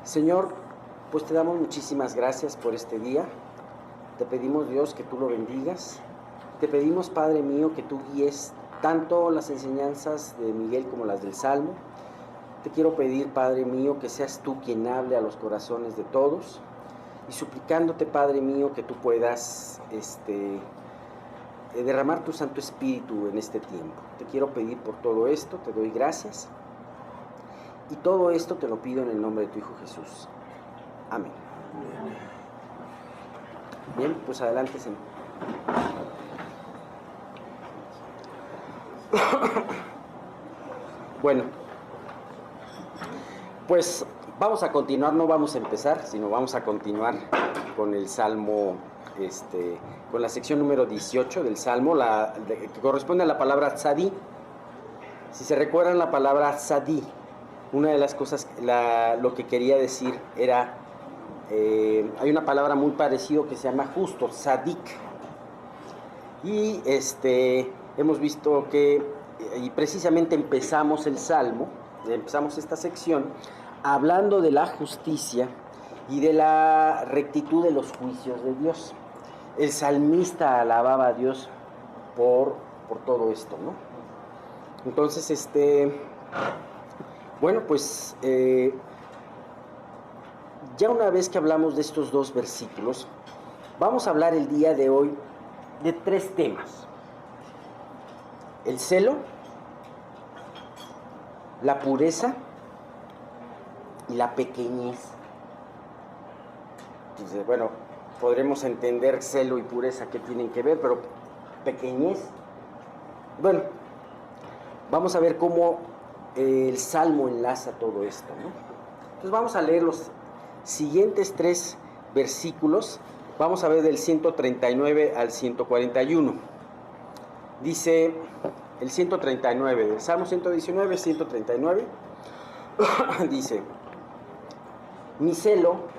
Señor, pues te damos muchísimas gracias por este día. Te pedimos, Dios, que tú lo bendigas. Te pedimos, Padre mío, que tú guíes tanto las enseñanzas de Miguel como las del Salmo. Te quiero pedir, Padre mío, que seas tú quien hable a los corazones de todos. Y suplicándote, Padre mío, que tú puedas derramar tu Santo Espíritu en este tiempo. Te quiero pedir por todo esto, te doy gracias. Y todo esto te lo pido en el nombre de tu Hijo Jesús. Amén. Bien, pues adelante, Señor. Bueno, pues vamos a continuar, no vamos a empezar, sino vamos a continuar con el Salmo, con la sección número 18 del Salmo, que corresponde a la palabra tzadí. Si se recuerdan la palabra tzadí, una de las cosas, lo que quería decir era, hay una palabra muy parecida que se llama justo, tzadik. Y hemos visto que, y precisamente empezamos el Salmo, empezamos esta sección, hablando de la justicia y de la rectitud de los juicios de Dios. El salmista alababa a Dios por todo esto, ¿no? Entonces, bueno, pues ya una vez que hablamos de estos dos versículos, vamos a hablar el día de hoy de tres temas: el celo, la pureza y la pequeñez. Entonces, bueno, podremos entender celo y pureza qué tienen que ver, pero pequeñez, bueno, vamos a ver cómo el Salmo enlaza todo esto, ¿no? Entonces vamos a leer los siguientes tres versículos. Vamos a ver del 139 al 141. Dice el 139, del Salmo 119, 139, dice: mi celo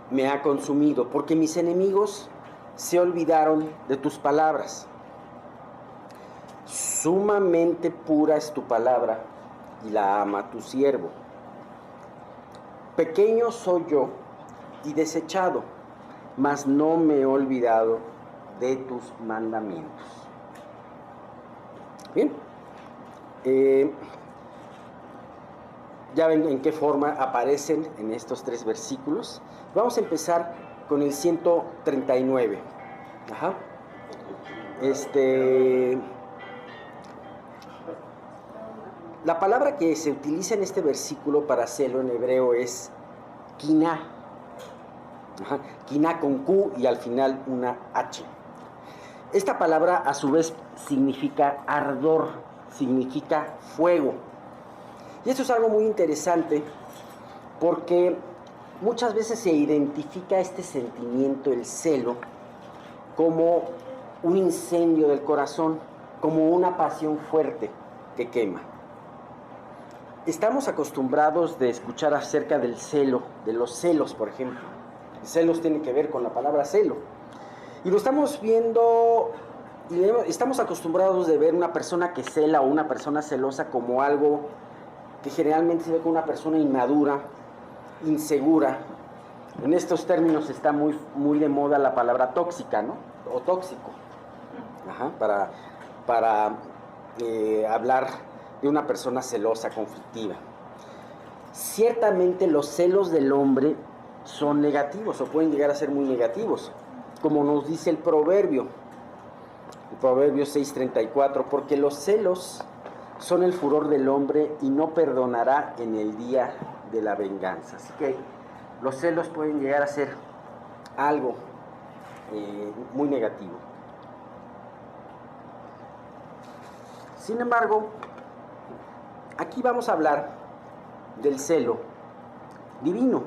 me ha consumido, porque mis enemigos se olvidaron de tus palabras. Sumamente pura es tu palabra, y la ama tu siervo. Pequeño soy yo y desechado, mas no me he olvidado de tus mandamientos. Bien, ya ven en qué forma aparecen en estos tres versículos. Vamos a empezar con el 139. Ajá. La palabra que se utiliza en este versículo para celo en hebreo es kiná. Kiná con Q y al final una H. Esta palabra a su vez significa ardor, significa fuego. Y esto es algo muy interesante porque muchas veces se identifica este sentimiento, el celo, como un incendio del corazón, como una pasión fuerte que quema. Estamos acostumbrados de escuchar acerca del celo, de los celos, por ejemplo. Celos tiene que ver con la palabra celo. Y lo estamos viendo, estamos acostumbrados de ver una persona que cela o una persona celosa como algo que generalmente se ve como una persona inmadura, insegura. En estos términos está muy de moda la palabra tóxica, ¿no? O tóxico. Para hablar de una persona celosa, conflictiva. Ciertamente los celos del hombre son negativos o pueden llegar a ser muy negativos, como nos dice el Proverbio 6:34, porque los celos son el furor del hombre y no perdonará en el día de la venganza. Así que los celos pueden llegar a ser algo muy negativo. Sin embargo, aquí vamos a hablar del celo divino.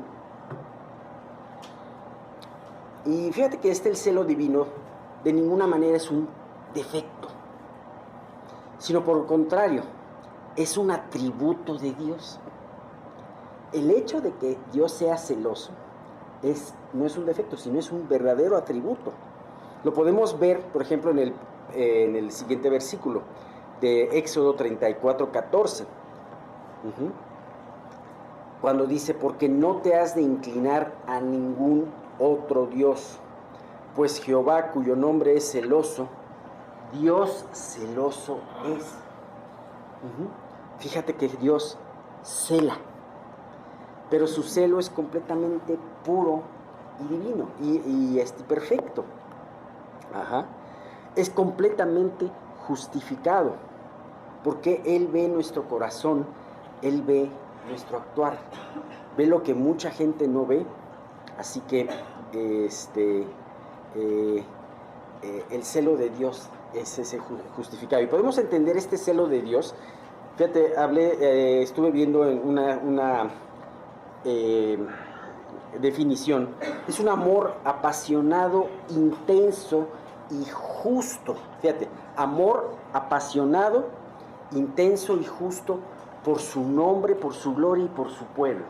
Y fíjate que el celo divino de ninguna manera es un defecto, sino por el contrario, es un atributo de Dios. El hecho de que Dios sea celoso no es un defecto, sino es un verdadero atributo. Lo podemos ver, por ejemplo, en el siguiente versículo de Éxodo 34:14. cuando dice, porque no te has de inclinar a ningún otro Dios, pues Jehová, cuyo nombre es celoso, Dios celoso es. Fíjate que Dios cela, pero su celo es completamente puro y divino y perfecto. Es completamente justificado, porque Él ve nuestro corazón, Él ve nuestro actuar, ve lo que mucha gente no ve. Así que el celo de Dios es ese justificado. Y podemos entender este celo de Dios. Fíjate, estuve viendo en una definición. Es un amor apasionado, intenso y justo. Fíjate, amor apasionado, intenso y justo por su nombre, por su gloria y por su pueblo.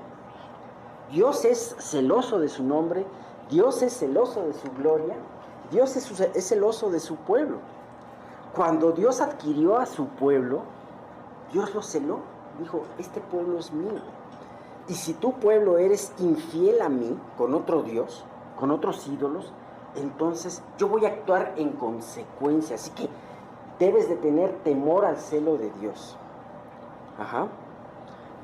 Dios es celoso de su nombre, Dios es celoso de su gloria, Dios es celoso de su pueblo. Cuando Dios adquirió a su pueblo, Dios lo celó, dijo, este pueblo es mío. Y si tu pueblo eres infiel a mí, con otro Dios, con otros ídolos, entonces yo voy a actuar en consecuencia. Así que debes de tener temor al celo de Dios.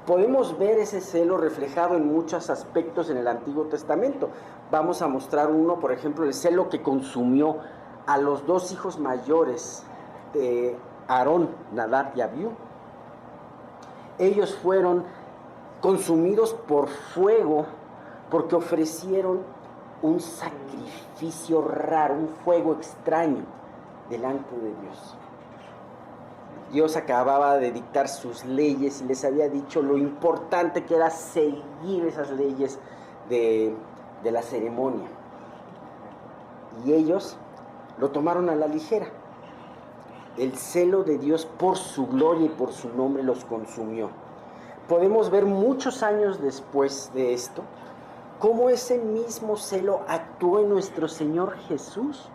Podemos ver ese celo reflejado en muchos aspectos en el Antiguo Testamento. Vamos a mostrar uno, por ejemplo, el celo que consumió a los dos hijos mayores de Aarón, Nadab y Abiú. Ellos fueron consumidos por fuego porque ofrecieron un sacrificio raro, un fuego extraño delante de Dios. Dios acababa de dictar sus leyes y les había dicho lo importante que era seguir esas leyes de la ceremonia. Y ellos lo tomaron a la ligera. El celo de Dios por su gloria y por su nombre los consumió. Podemos ver muchos años después de esto cómo ese mismo celo actuó en nuestro Señor Jesús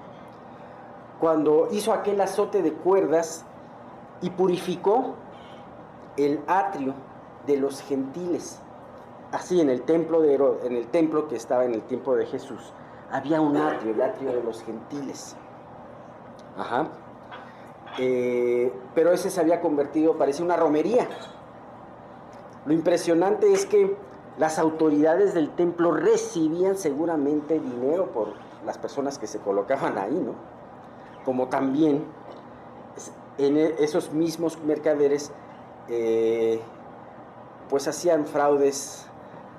cuando hizo aquel azote de cuerdas y purificó el atrio de los gentiles. Así en el templo que estaba en el tiempo de Jesús, había un atrio, el atrio de los gentiles. Pero ese se había convertido, parecía una romería. Lo impresionante es que las autoridades del templo recibían seguramente dinero por las personas que se colocaban ahí, ¿no? Como también en esos mismos mercaderes pues hacían fraudes,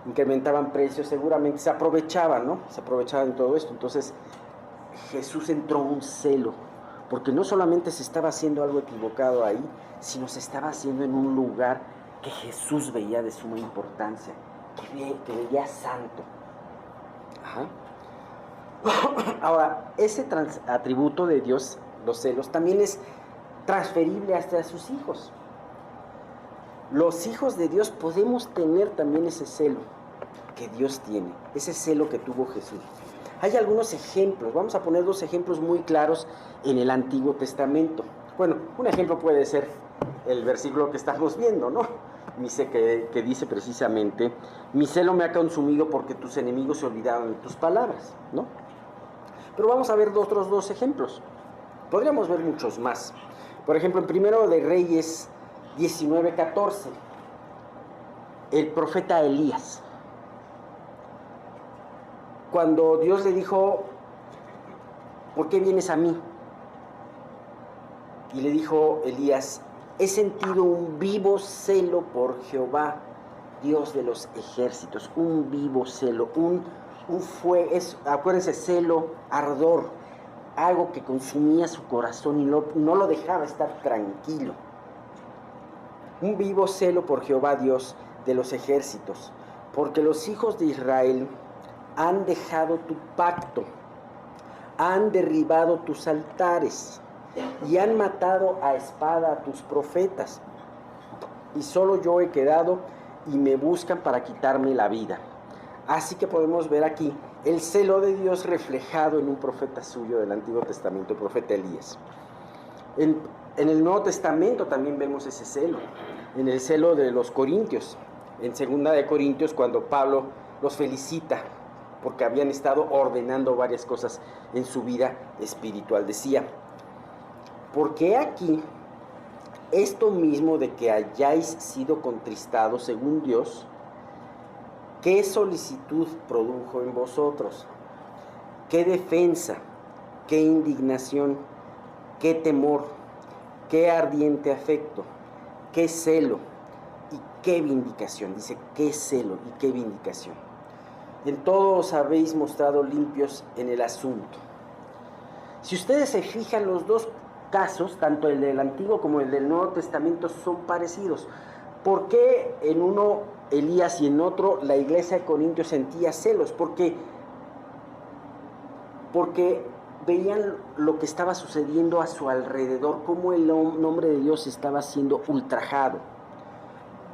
incrementaban precios, seguramente se aprovechaban, ¿no? Se aprovechaban de todo esto. Entonces Jesús entró un celo, porque no solamente se estaba haciendo algo equivocado ahí, sino se estaba haciendo en un lugar que Jesús veía de suma importancia, que veía santo. Ahora, ese atributo de Dios, los celos, también es transferible hasta a sus hijos. Los hijos de Dios podemos tener también ese celo que Dios tiene, ese celo que tuvo Jesús. Hay algunos ejemplos, vamos a poner dos ejemplos muy claros en el Antiguo Testamento. Bueno, un ejemplo puede ser el versículo que estamos viendo, ¿no? Que dice precisamente, mi celo me ha consumido porque tus enemigos se olvidaron de tus palabras, ¿no? Pero vamos a ver otros dos ejemplos. Podríamos ver muchos más. Por ejemplo, en Primero de Reyes 19:14, el profeta Elías. Cuando Dios le dijo, ¿por qué vienes a mí? Y le dijo Elías, he sentido un vivo celo por Jehová, Dios de los ejércitos. Un vivo celo, acuérdense, celo, ardor, algo que consumía su corazón y no lo dejaba estar tranquilo. Un vivo celo por Jehová, Dios de los ejércitos, porque los hijos de Israel han dejado tu pacto, han derribado tus altares y han matado a espada a tus profetas. Y solo yo he quedado y me buscan para quitarme la vida. Así que podemos ver aquí el celo de Dios reflejado en un profeta suyo del Antiguo Testamento, el profeta Elías. En el Nuevo Testamento también vemos ese celo, en el celo de los corintios. en 2 Corintios, cuando Pablo los felicita porque habían estado ordenando varias cosas en su vida espiritual. Decía: porque aquí esto mismo de que hayáis sido contristados según Dios, ¿qué solicitud produjo en vosotros? ¿Qué defensa? ¿Qué indignación? ¿Qué temor? ¿Qué ardiente afecto? ¿Qué celo? ¿Y qué vindicación? Dice: qué celo y qué vindicación. En todo os habéis mostrado limpios en el asunto. Si ustedes se fijan, los dos casos, tanto el del Antiguo como el del Nuevo Testamento, son parecidos. ¿Por qué en uno Elías y en otro la iglesia de Corintios sentía celos? Porque veían lo que estaba sucediendo a su alrededor, cómo el nombre de Dios estaba siendo ultrajado.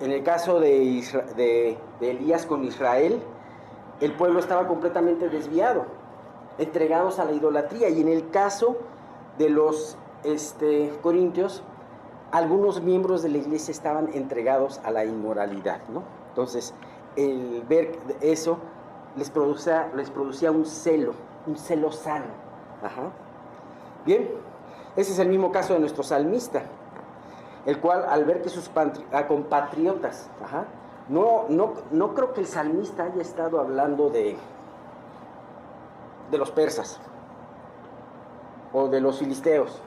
En el caso de Elías con Israel, el pueblo estaba completamente desviado, entregados a la idolatría. Y en el caso de los corintios, algunos miembros de la iglesia estaban entregados a la inmoralidad, ¿no? Entonces, el ver eso les producía un celo sano. Ajá. Bien, ese es el mismo caso de nuestro salmista, el cual, al ver que sus compatriotas, no creo que el salmista haya estado hablando de los persas o de los filisteos,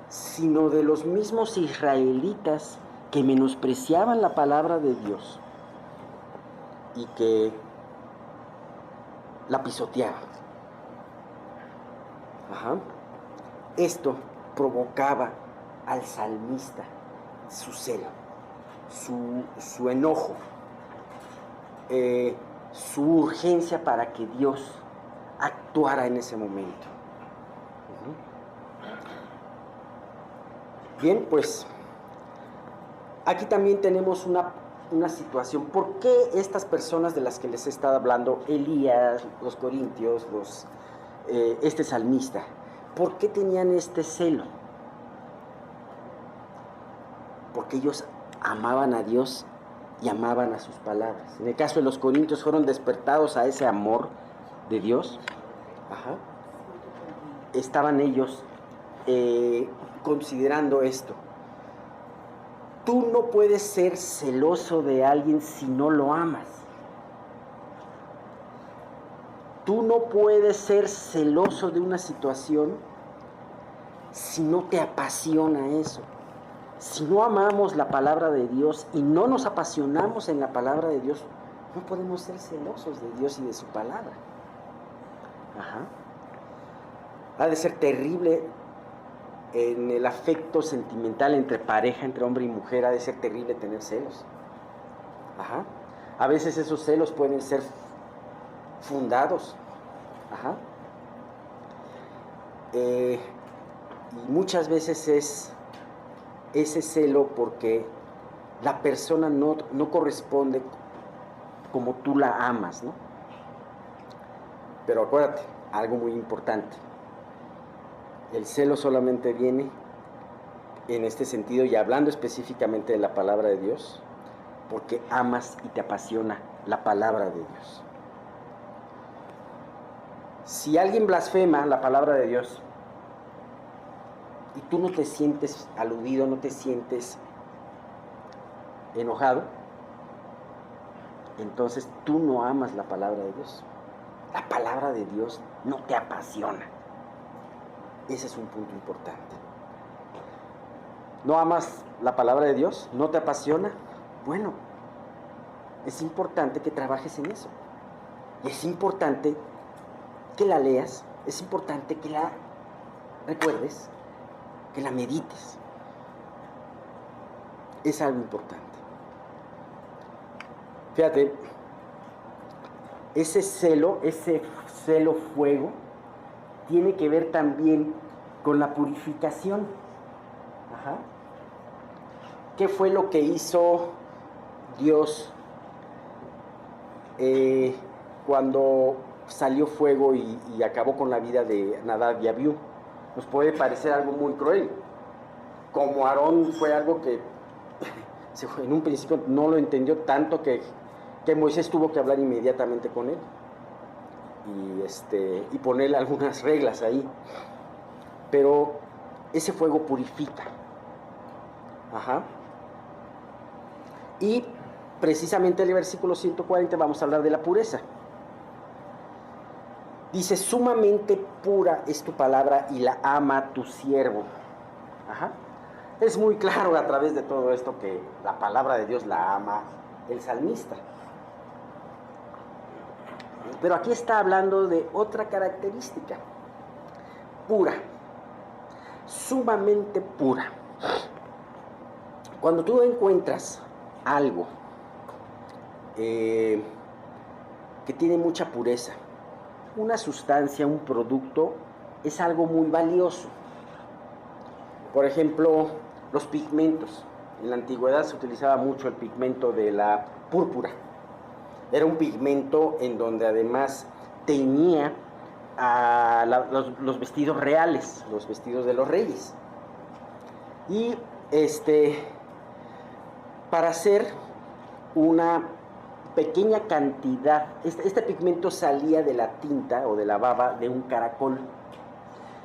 sino de los mismos israelitas que menospreciaban la palabra de Dios y que la pisoteaban. Esto provocaba al salmista su celo, su enojo, su urgencia para que Dios actuara en ese momento. Bien, pues aquí también tenemos una situación. ¿Por qué estas personas de las que les he estado hablando, Elías, los corintios, este salmista, por qué tenían este celo? Porque ellos amaban a Dios y amaban a sus palabras. En el caso de los corintios, fueron despertados a ese amor de Dios. Estaban ellos considerando esto. Tú no puedes ser celoso de alguien si no lo amas. Tú no puedes ser celoso de una situación si no te apasiona eso. Si no amamos la palabra de Dios y no nos apasionamos en la palabra de Dios, no podemos ser celosos de Dios y de su palabra. Ha de ser terrible en el afecto sentimental entre pareja, entre hombre y mujer. Ha de ser terrible tener celos. A veces esos celos pueden ser fundados. Y muchas veces es ese celo porque la persona no corresponde como tú la amas, ¿no? Pero acuérdate, algo muy importante. El celo solamente viene en este sentido, y hablando específicamente de la palabra de Dios, porque amas y te apasiona la palabra de Dios. Si alguien blasfema la palabra de Dios y tú no te sientes aludido, no te sientes enojado, entonces tú no amas la palabra de Dios. La palabra de Dios no te apasiona. Ese es un punto importante. ¿No amas la palabra de Dios? ¿No te apasiona? Bueno, es importante que trabajes en eso. Y es importante que la leas, es importante que la recuerdes, que la medites. Es algo importante. Fíjate, ese celo fuego, tiene que ver también con la purificación. ¿Qué fue lo que hizo Dios cuando salió fuego y acabó con la vida de Nadab y Abiú? Nos puede parecer algo muy cruel. Como Aarón fue algo que En un principio no lo entendió tanto que Moisés tuvo que hablar inmediatamente con él y ponerle algunas reglas ahí. Pero ese fuego purifica. Ajá. Y precisamente en el versículo 140 vamos a hablar de la pureza. Dice, sumamente pura es tu palabra y la ama tu siervo. Ajá. Es muy claro a través de todo esto que la palabra de Dios la ama el salmista. Pero aquí está hablando de otra característica. Pura. Sumamente pura. Cuando tú encuentras algo que tiene mucha pureza, una sustancia, un producto, es algo muy valioso. Por ejemplo, los pigmentos. En la antigüedad se utilizaba mucho el pigmento de la púrpura. Era un pigmento en donde además teñía los vestidos reales, los vestidos de los reyes. Y para hacer una pequeña cantidad, este pigmento salía de la tinta o de la baba de un caracol.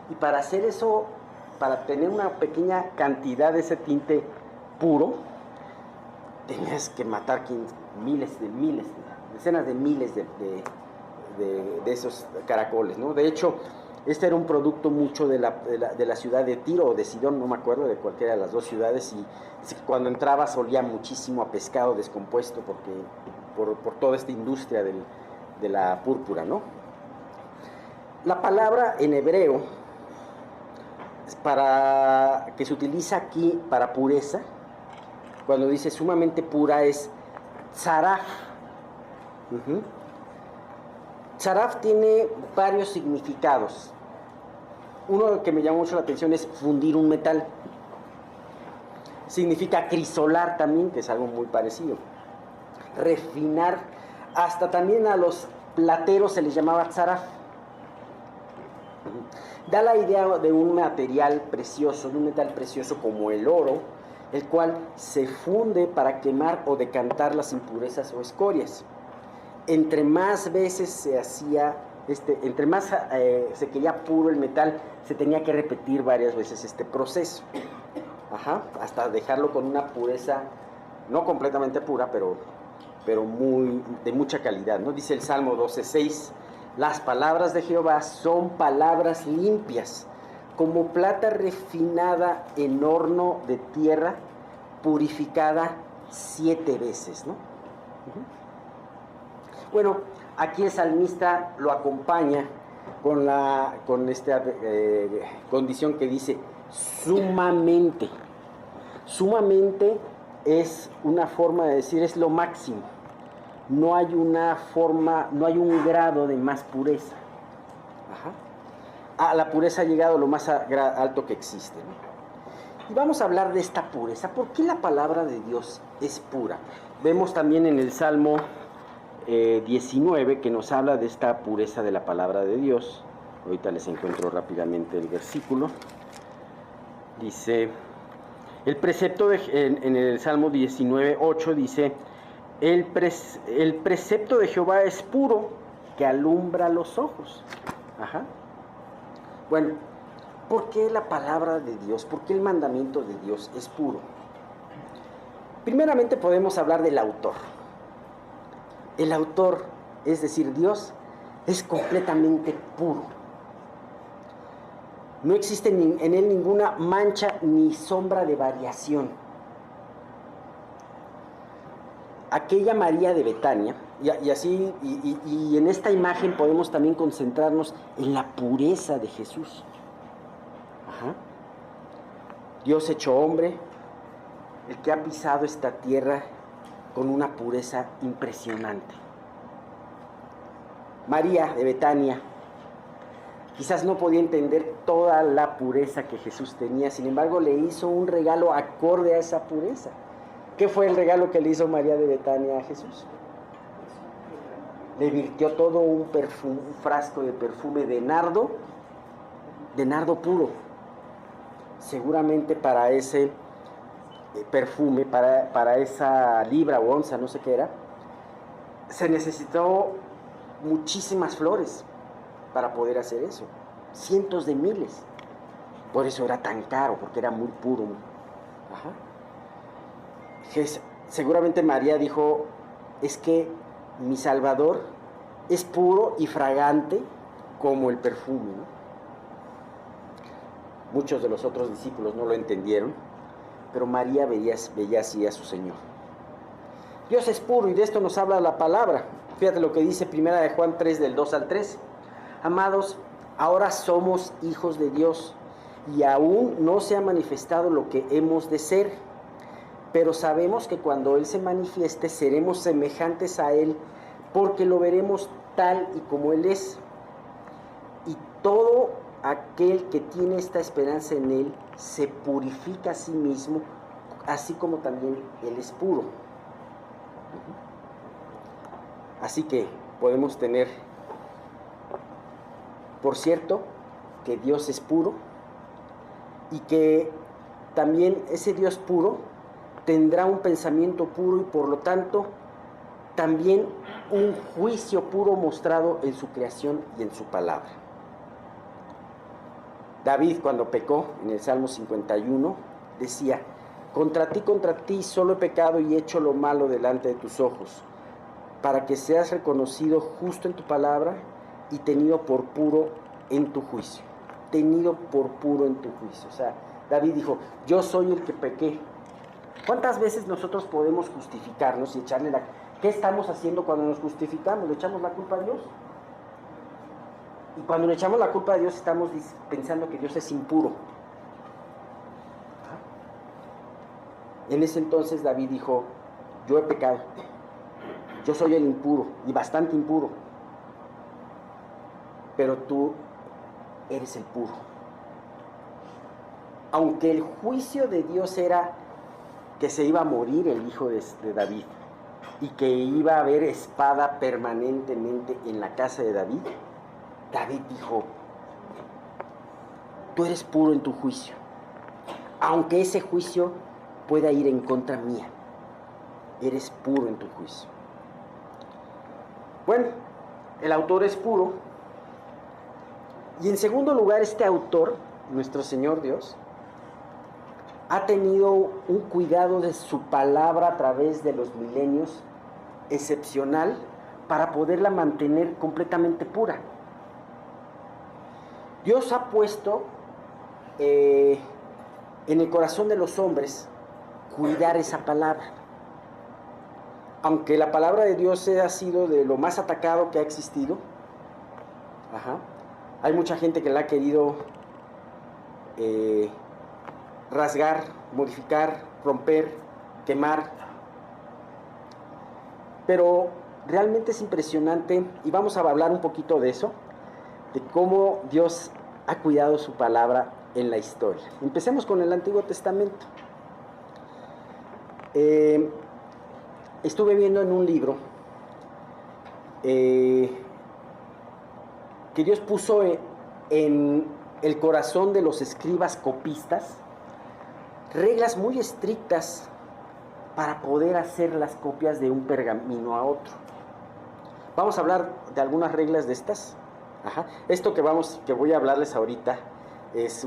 Y para hacer eso, para tener una pequeña cantidad de ese tinte puro, tenías que matar decenas de miles de esos caracoles, ¿no? De hecho, este era un producto mucho de la ciudad de Tiro o de Sidón, no me acuerdo, de cualquiera de las dos ciudades, y cuando entrabas olía muchísimo a pescado descompuesto por toda esta industria de la púrpura, ¿no? La palabra en hebreo que se utiliza aquí para pureza, cuando dice sumamente pura, es tzaraf. Tzaraf tiene varios significados. Uno que me llamó mucho la atención es fundir un metal. Significa crisolar también, que es algo muy parecido. Refinar, hasta también a los plateros se les llamaba tzaraf. Da la idea de un material precioso, de un metal precioso como el oro, el cual se funde para quemar o decantar las impurezas o escorias. Entre más veces se hacía, entre más se quería puro el metal, se tenía que repetir varias veces este proceso. Ajá, hasta dejarlo con una pureza, no completamente pura, pero de mucha calidad, ¿no? Dice el Salmo 12:6, las palabras de Jehová son palabras limpias, como plata refinada en horno de tierra, purificada 7 veces, ¿no? Bueno, aquí el salmista lo acompaña con esta condición que dice sumamente. Sumamente es una forma de decir es lo máximo. No hay una forma, no hay un grado de más pureza. Ajá. La pureza ha llegado a lo más alto que existe, ¿no? Y vamos a hablar de esta pureza. ¿Por qué la palabra de Dios es pura? Vemos también en el Salmo 19 que nos habla de esta pureza de la palabra de Dios. Ahorita les encuentro rápidamente el versículo. Dice, el precepto en el Salmo 19:8 dice, el precepto de Jehová es puro, que alumbra los ojos. Ajá. Bueno, ¿por qué la palabra de Dios, por qué el mandamiento de Dios es puro? Primeramente podemos hablar del autor. El autor, es decir, Dios, es completamente puro. No existe en él ninguna mancha ni sombra de variación. Aquella María de Betania, y en esta imagen podemos también concentrarnos en la pureza de Jesús. Ajá. Dios hecho hombre, el que ha pisado esta tierra con una pureza impresionante. María de Betania quizás no podía entender toda la pureza que Jesús tenía, sin embargo le hizo un regalo acorde a esa pureza. ¿Qué fue el regalo que le hizo María de Betania a Jesús? Le virtió todo un frasco de perfume de nardo puro, seguramente para ese perfume, para esa libra o onza, no sé qué era, se necesitó muchísimas flores para poder hacer eso, cientos de miles. Por eso era tan caro, porque era muy puro. Ajá. Seguramente María dijo, es que mi Salvador es puro y fragante como el perfume, ¿no? Muchos de los otros discípulos no lo entendieron, pero María veía así a su Señor. Dios es puro y de esto nos habla la palabra. Fíjate lo que dice 1 de Juan 3, del 2 al 3. Amados, ahora somos hijos de Dios y aún no se ha manifestado lo que hemos de ser, pero sabemos que cuando Él se manifieste seremos semejantes a Él, porque lo veremos tal y como Él es. Y todo aquel que tiene esta esperanza en Él se purifica a sí mismo, así como también Él es puro. Así que podemos tener, por cierto, que Dios es puro y que también ese Dios puro tendrá un pensamiento puro y por lo tanto también un juicio puro mostrado en su creación y en su palabra. David, cuando pecó en el Salmo 51, decía: contra ti solo he pecado y he hecho lo malo delante de tus ojos, para que seas reconocido justo en tu palabra y tenido por puro en tu juicio. Tenido por puro en tu juicio. O sea, David dijo, yo soy el que pequé. ¿Cuántas veces nosotros podemos justificarnos y echarle la... ¿Qué estamos haciendo cuando nos justificamos? ¿Le echamos la culpa a Dios? Y cuando le echamos la culpa a Dios estamos pensando que Dios es impuro. En ese entonces David dijo, yo he pecado, yo soy el impuro y bastante impuro, pero tú eres el puro. Aunque el juicio de Dios era que se iba a morir el hijo de David y que iba a haber espada permanentemente en la casa de David, David dijo, tú eres puro en tu juicio, aunque ese juicio pueda ir en contra mía, eres puro en tu juicio. Bueno, el autor es puro. Y en segundo lugar, este autor, nuestro Señor Dios, ha tenido un cuidado de su palabra a través de los milenios excepcional para poderla mantener completamente pura. Dios ha puesto en el corazón de los hombres cuidar esa palabra. Aunque la palabra de Dios ha sido de lo más atacado que ha existido, hay mucha gente que la ha querido rasgar, modificar, romper, quemar. Pero realmente es impresionante, y vamos a hablar un poquito de eso, de cómo Dios ha cuidado su palabra en la historia. Empecemos con el Antiguo Testamento. Estuve viendo en un libro que Dios puso en el corazón de los escribas copistas reglas muy estrictas para poder hacer las copias de un pergamino a otro. Vamos a hablar de algunas reglas de estas. Esto que voy a hablarles ahorita es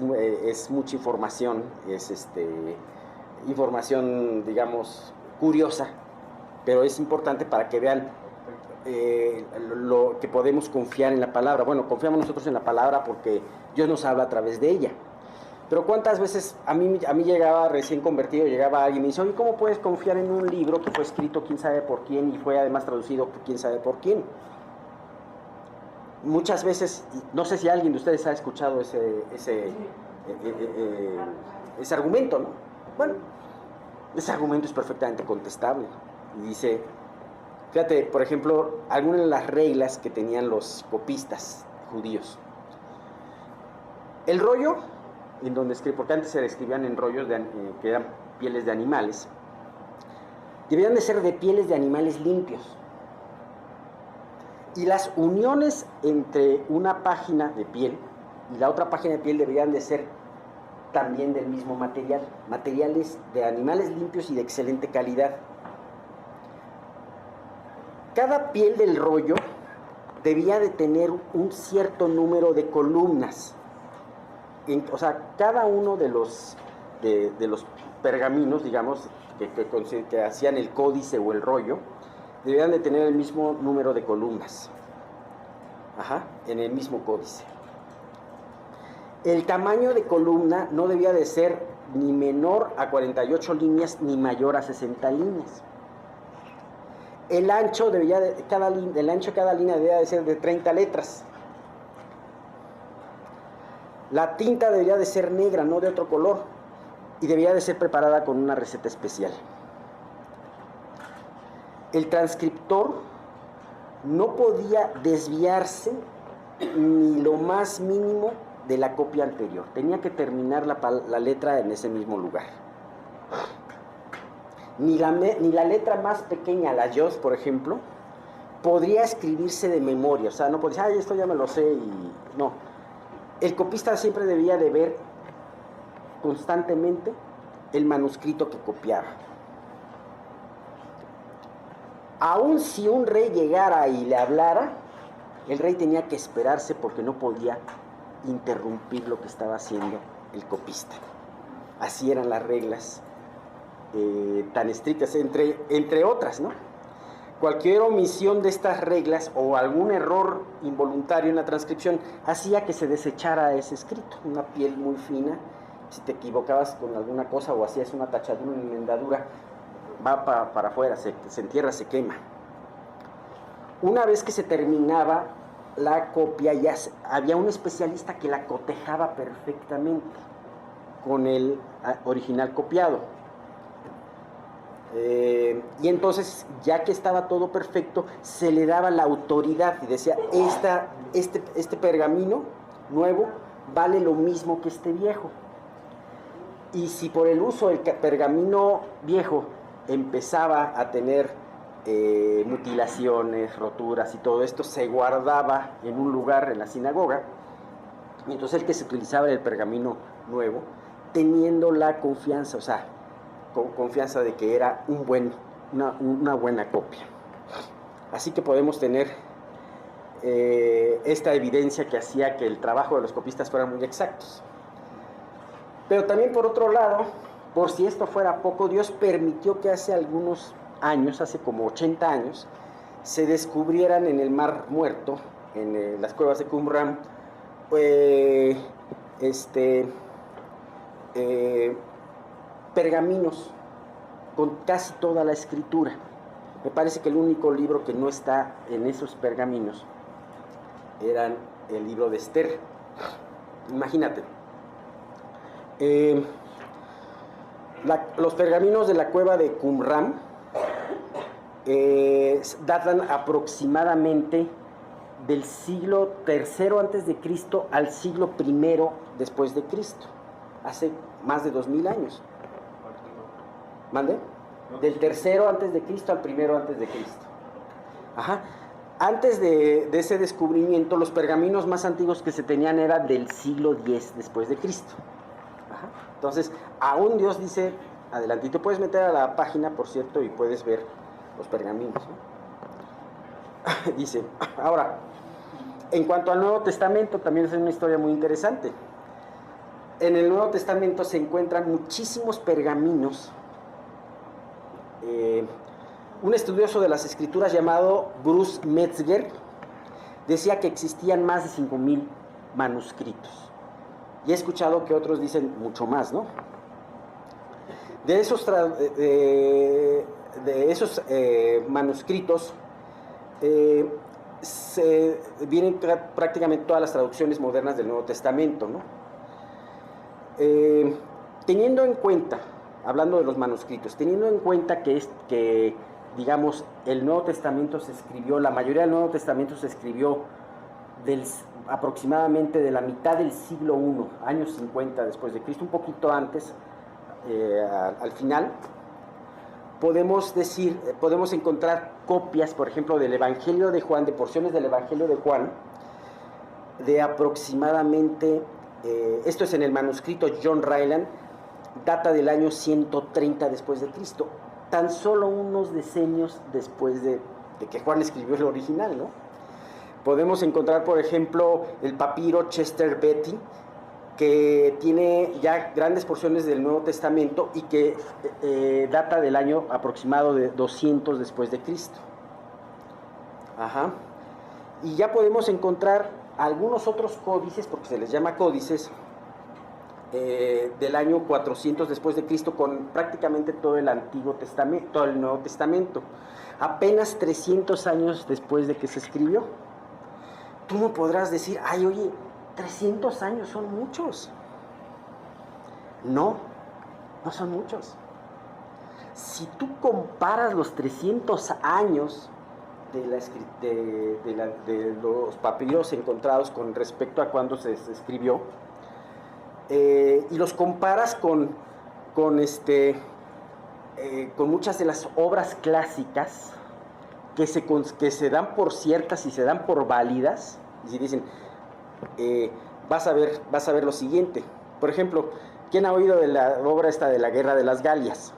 mucha información, es información, digamos, curiosa, pero es importante para que vean lo que podemos confiar en la palabra. Bueno, confiamos nosotros en la palabra porque Dios nos habla a través de ella. Pero cuántas veces a mí llegaba recién convertido, llegaba alguien y me dice, oye, ¿cómo puedes confiar en un libro que fue escrito quién sabe por quién y fue además traducido quién sabe por quién? Muchas veces, no sé si alguien de ustedes ha escuchado ese argumento, ¿no? Bueno, ese argumento es perfectamente contestable. Y dice, fíjate, por ejemplo, algunas de las reglas que tenían los copistas judíos. El rollo, en donde porque antes se escribían en rollos que eran pieles de animales, debían de ser de pieles de animales limpios. Y las uniones entre una página de piel y la otra página de piel deberían de ser también del mismo material, materiales de animales limpios y de excelente calidad. Cada piel del rollo debía de tener un cierto número de columnas. O sea, cada uno de los pergaminos, digamos, que hacían el códice o el rollo, debían de tener el mismo número de columnas. En el mismo códice. El tamaño de columna no debía de ser ni menor a 48 líneas ni mayor a 60 líneas. El ancho de cada línea debía de ser de 30 letras. La tinta debía de ser negra, no de otro color, y debía de ser preparada con una receta especial. El transcriptor no podía desviarse ni lo más mínimo de la copia anterior. Tenía que terminar la letra en ese mismo lugar. Ni la letra más pequeña, la yod, por ejemplo, podría escribirse de memoria. O sea, no podía decir, esto ya me lo sé y no. El copista siempre debía de ver constantemente el manuscrito que copiaba. Aun si un rey llegara y le hablara, el rey tenía que esperarse porque no podía interrumpir lo que estaba haciendo el copista. Así eran las reglas tan estrictas, entre otras, ¿no? Cualquier omisión de estas reglas o algún error involuntario en la transcripción hacía que se desechara ese escrito. Una piel muy fina, si te equivocabas con alguna cosa o hacías una tachadura, una enmendadura, va para afuera, se entierra, se quema. Una vez que se terminaba la copia, ya había un especialista que la cotejaba perfectamente con el original copiado. Y entonces, ya que estaba todo perfecto, se le daba la autoridad y decía, este pergamino nuevo vale lo mismo que este viejo. Y si por el uso del pergamino viejo empezaba a tener mutilaciones, roturas y todo esto, se guardaba en un lugar en la sinagoga, y entonces el que se utilizaba era el pergamino nuevo, teniendo la confianza, o sea, con confianza de que era una buena copia. Así que podemos tener esta evidencia que hacía que el trabajo de los copistas fuera muy exactos. Pero también, por otro lado, por si esto fuera poco, Dios permitió que hace algunos años, hace como 80 años, se descubrieran en el Mar Muerto, en las cuevas de Qumran, pergaminos con casi toda la escritura. Me parece que el único libro que no está en esos pergaminos era el libro de Esther. Imagínate. Los pergaminos de la cueva de Qumran datan aproximadamente del siglo III antes de Cristo al siglo I después de Cristo, hace más de 2000 años. ¿Mande? Del tercero antes de Cristo al primero antes de Cristo. Antes de ese descubrimiento, los pergaminos más antiguos que se tenían eran del siglo X después de Cristo. Entonces, aún Dios dice, adelante, y te puedes meter a la página, por cierto, y puedes ver los pergaminos, ¿no? Dice, ahora, en cuanto al Nuevo Testamento, también es una historia muy interesante. En el Nuevo Testamento se encuentran muchísimos pergaminos. Un estudioso de las Escrituras llamado Bruce Metzger decía que existían más de 5000 manuscritos. Y he escuchado que otros dicen mucho más, ¿no? De esos manuscritos vienen prácticamente todas las traducciones modernas del Nuevo Testamento, ¿no? Teniendo en cuenta, hablando de los manuscritos, teniendo en cuenta que digamos, el Nuevo Testamento se escribió, la mayoría del Nuevo Testamento se escribió aproximadamente de la mitad del siglo I, años 50 después de Cristo, un poquito antes, al final, podemos encontrar copias, por ejemplo, del Evangelio de Juan, de porciones del Evangelio de Juan, de aproximadamente esto es en el manuscrito John Ryland, data del año 130 después de Cristo, tan solo unos decenios después de que Juan escribió el original, ¿no? Podemos encontrar, por ejemplo, el papiro Chester Beatty, que tiene ya grandes porciones del Nuevo Testamento y que data del año aproximado de 200 después de Cristo. Ajá. Y ya podemos encontrar algunos otros códices, porque se les llama códices, del año 400 después de Cristo, con prácticamente todo el Antiguo Testamento, todo el Nuevo Testamento, apenas 300 años después de que se escribió. Tú no podrás decir, ay, oye, 300 años son muchos. No, no son muchos. Si tú comparas los 300 años de los papiros encontrados con respecto a cuando se escribió, y los comparas con muchas de las obras clásicas que se dan por ciertas y se dan por válidas, y si dicen, vas a ver lo siguiente. Por ejemplo, ¿quién ha oído de la obra esta de la Guerra de las Galias?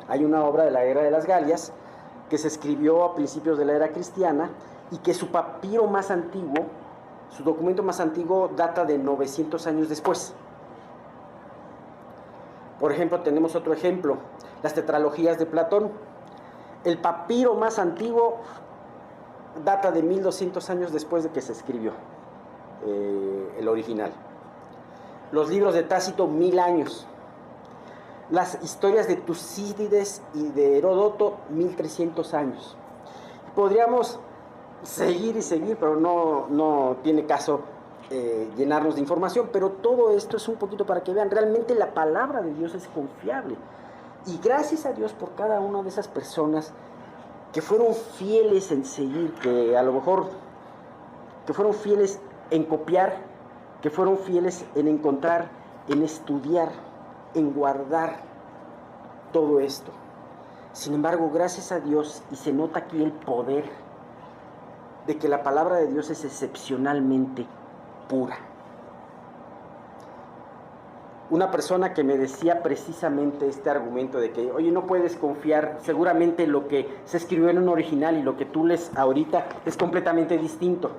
Hay una obra de la Guerra de las Galias que se escribió a principios de la era cristiana y que su papiro más antiguo, su documento más antiguo, data de 900 años después. Por ejemplo, tenemos otro ejemplo, las tetralogías de Platón. El papiro más antiguo data de 1200 años después de que se escribió el original. Los libros de Tácito, 1000 años. Las historias de Tucídides y de Heródoto, 1300 años. Podríamos seguir y seguir, pero no tiene caso llenarnos de información, pero todo esto es un poquito para que vean, realmente la palabra de Dios es confiable. Y gracias a Dios por cada una de esas personas que fueron fieles en seguir, que a lo mejor que fueron fieles en copiar, que fueron fieles en encontrar, en estudiar, en guardar todo esto. Sin embargo, gracias a Dios, y se nota aquí el poder de que la palabra de Dios es excepcionalmente pura. Una persona que me decía precisamente este argumento de que, oye, no puedes confiar, seguramente lo que se escribió en un original y lo que tú lees ahorita es completamente distinto.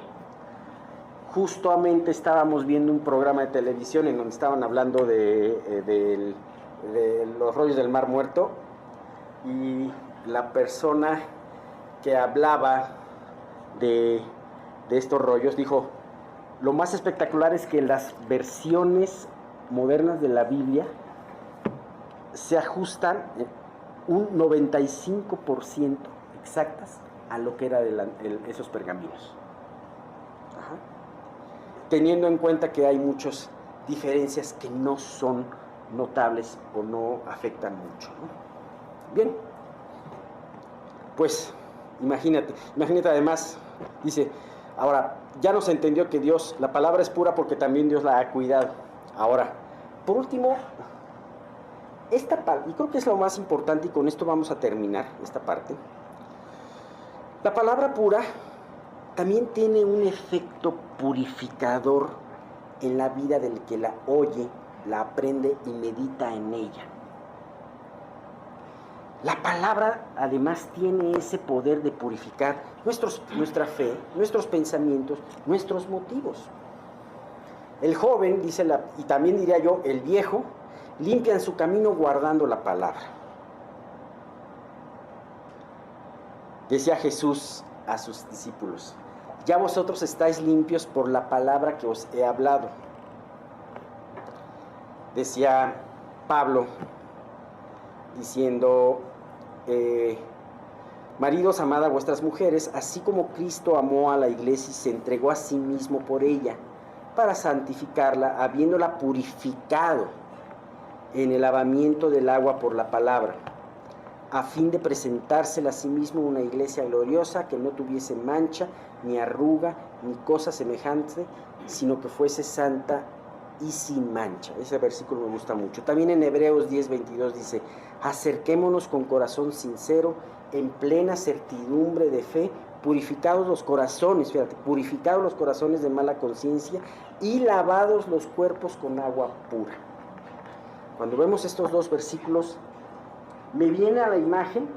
Justamente estábamos viendo un programa de televisión en donde estaban hablando de los rollos del Mar Muerto, y la persona que hablaba de estos rollos dijo, lo más espectacular es que las versiones modernas de la Biblia se ajustan un 95% exactas a lo que era esos pergaminos. Ajá. Teniendo en cuenta que hay muchas diferencias que no son notables o no afectan mucho, ¿no? Bien, pues imagínate además, dice, ahora, ya nos entendió que Dios, la palabra es pura porque también Dios la ha cuidado. Ahora, por último, esta parte, y creo que es lo más importante, y con esto vamos a terminar esta parte, la palabra pura también tiene un efecto purificador en la vida del que la oye, la aprende y medita en ella. La palabra además tiene ese poder de purificar nuestra fe, nuestros pensamientos, nuestros motivos. El joven, y también diría yo, el viejo, limpian su camino guardando la palabra. Decía Jesús a sus discípulos, ya vosotros estáis limpios por la palabra que os he hablado. Decía Pablo, diciendo, maridos, amad a vuestras mujeres, así como Cristo amó a la iglesia y se entregó a sí mismo por ella, para santificarla, habiéndola purificado en el lavamiento del agua por la palabra, a fin de presentársela a sí mismo una iglesia gloriosa, que no tuviese mancha, ni arruga, ni cosa semejante, sino que fuese santa y sin mancha. Ese versículo me gusta mucho. También en Hebreos 10:22 dice, acerquémonos con corazón sincero, en plena certidumbre de fe, purificados los corazones, fíjate, purificados los corazones de mala conciencia y lavados los cuerpos con agua pura. Cuando vemos estos dos versículos, me viene a la imagen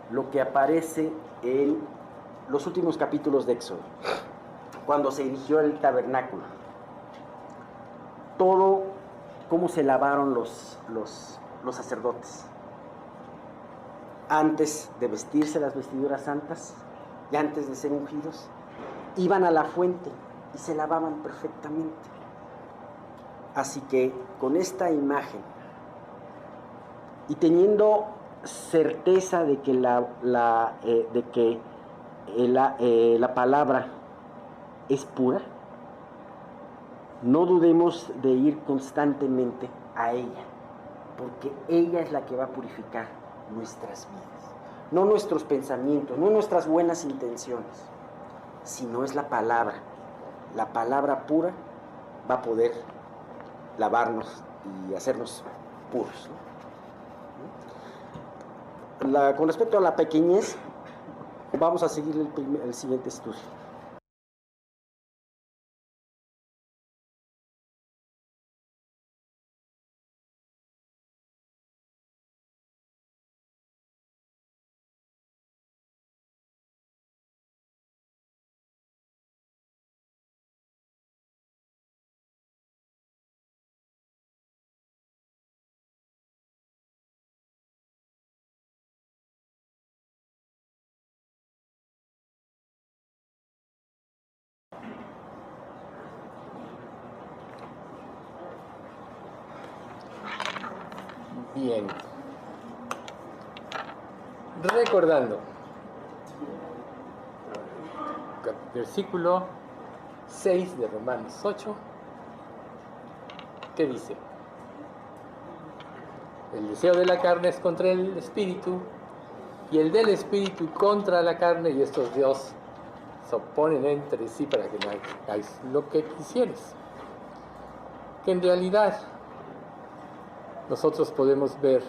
lo que aparece en los últimos capítulos de Éxodo, cuando se erigió el tabernáculo. Todo, cómo se lavaron los sacerdotes. Antes de vestirse las vestiduras santas y antes de ser ungidos, iban a la fuente y se lavaban perfectamente. Así que con esta imagen y teniendo certeza de que la palabra es pura, no dudemos de ir constantemente a ella, porque ella es la que va a purificar nuestras vidas, no nuestros pensamientos, no nuestras buenas intenciones, sino es la palabra. La palabra pura va a poder lavarnos y hacernos puros, ¿no? Con respecto a la pequeñez, vamos a seguir el siguiente estudio. Bien. Recordando. Versículo 6 de Romanos 8. ¿Qué dice? El deseo de la carne es contra el espíritu, y el del espíritu contra la carne, y estos dos se oponen entre sí para que no hagáis lo que quisieres. Que en realidad nosotros podemos ver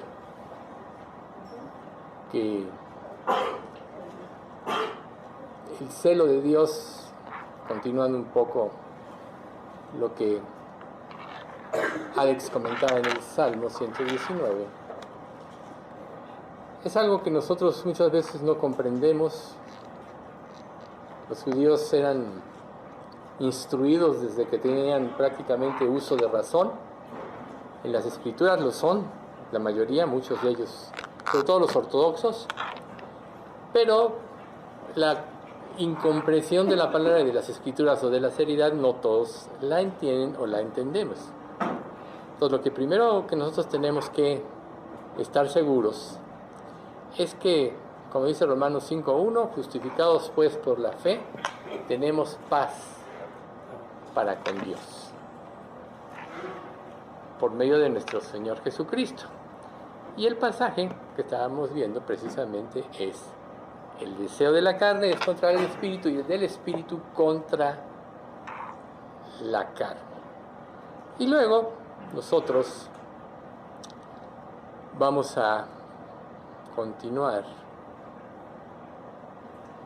que el celo de Dios, continuando un poco lo que Alex comentaba en el Salmo 119, es algo que nosotros muchas veces no comprendemos. Los judíos eran instruidos desde que tenían prácticamente uso de razón. En las escrituras lo son, la mayoría, muchos de ellos, sobre todo los ortodoxos, pero la incomprensión de la palabra y de las escrituras o de la seriedad no todos la entienden o la entendemos. Entonces lo que primero que nosotros tenemos que estar seguros es que, como dice Romanos 5:1, justificados pues por la fe, tenemos paz para con Dios, por medio de nuestro Señor Jesucristo. Y el pasaje que estábamos viendo precisamente es: el deseo de la carne es contra el espíritu, y el del espíritu contra la carne. Y luego nosotros vamos a continuar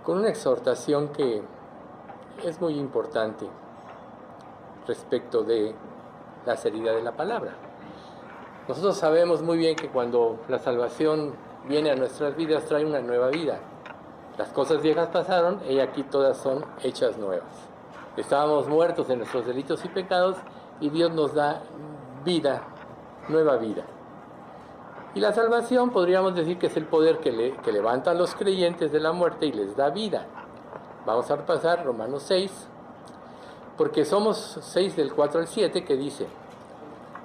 con una exhortación que es muy importante respecto de la seriedad de la palabra. Nosotros sabemos muy bien que cuando la salvación viene a nuestras vidas, trae una nueva vida. Las cosas viejas pasaron, y aquí todas son hechas nuevas. Estábamos muertos en nuestros delitos y pecados, y Dios nos da vida, nueva vida. Y la salvación podríamos decir que es el poder que levanta a los creyentes de la muerte y les da vida. Vamos a repasar Romanos 6, porque somos 6 del 4 al 7, que dice: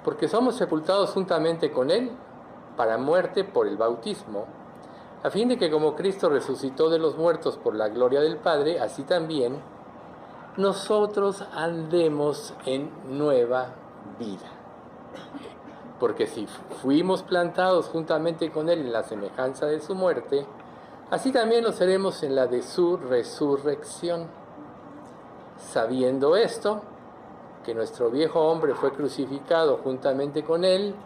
porque somos sepultados juntamente con Él para muerte por el bautismo, a fin de que como Cristo resucitó de los muertos por la gloria del Padre, así también nosotros andemos en nueva vida. Porque si fuimos plantados juntamente con Él en la semejanza de su muerte, así también lo seremos en la de su resurrección. Sabiendo esto, que nuestro viejo hombre fue crucificado juntamente con Él,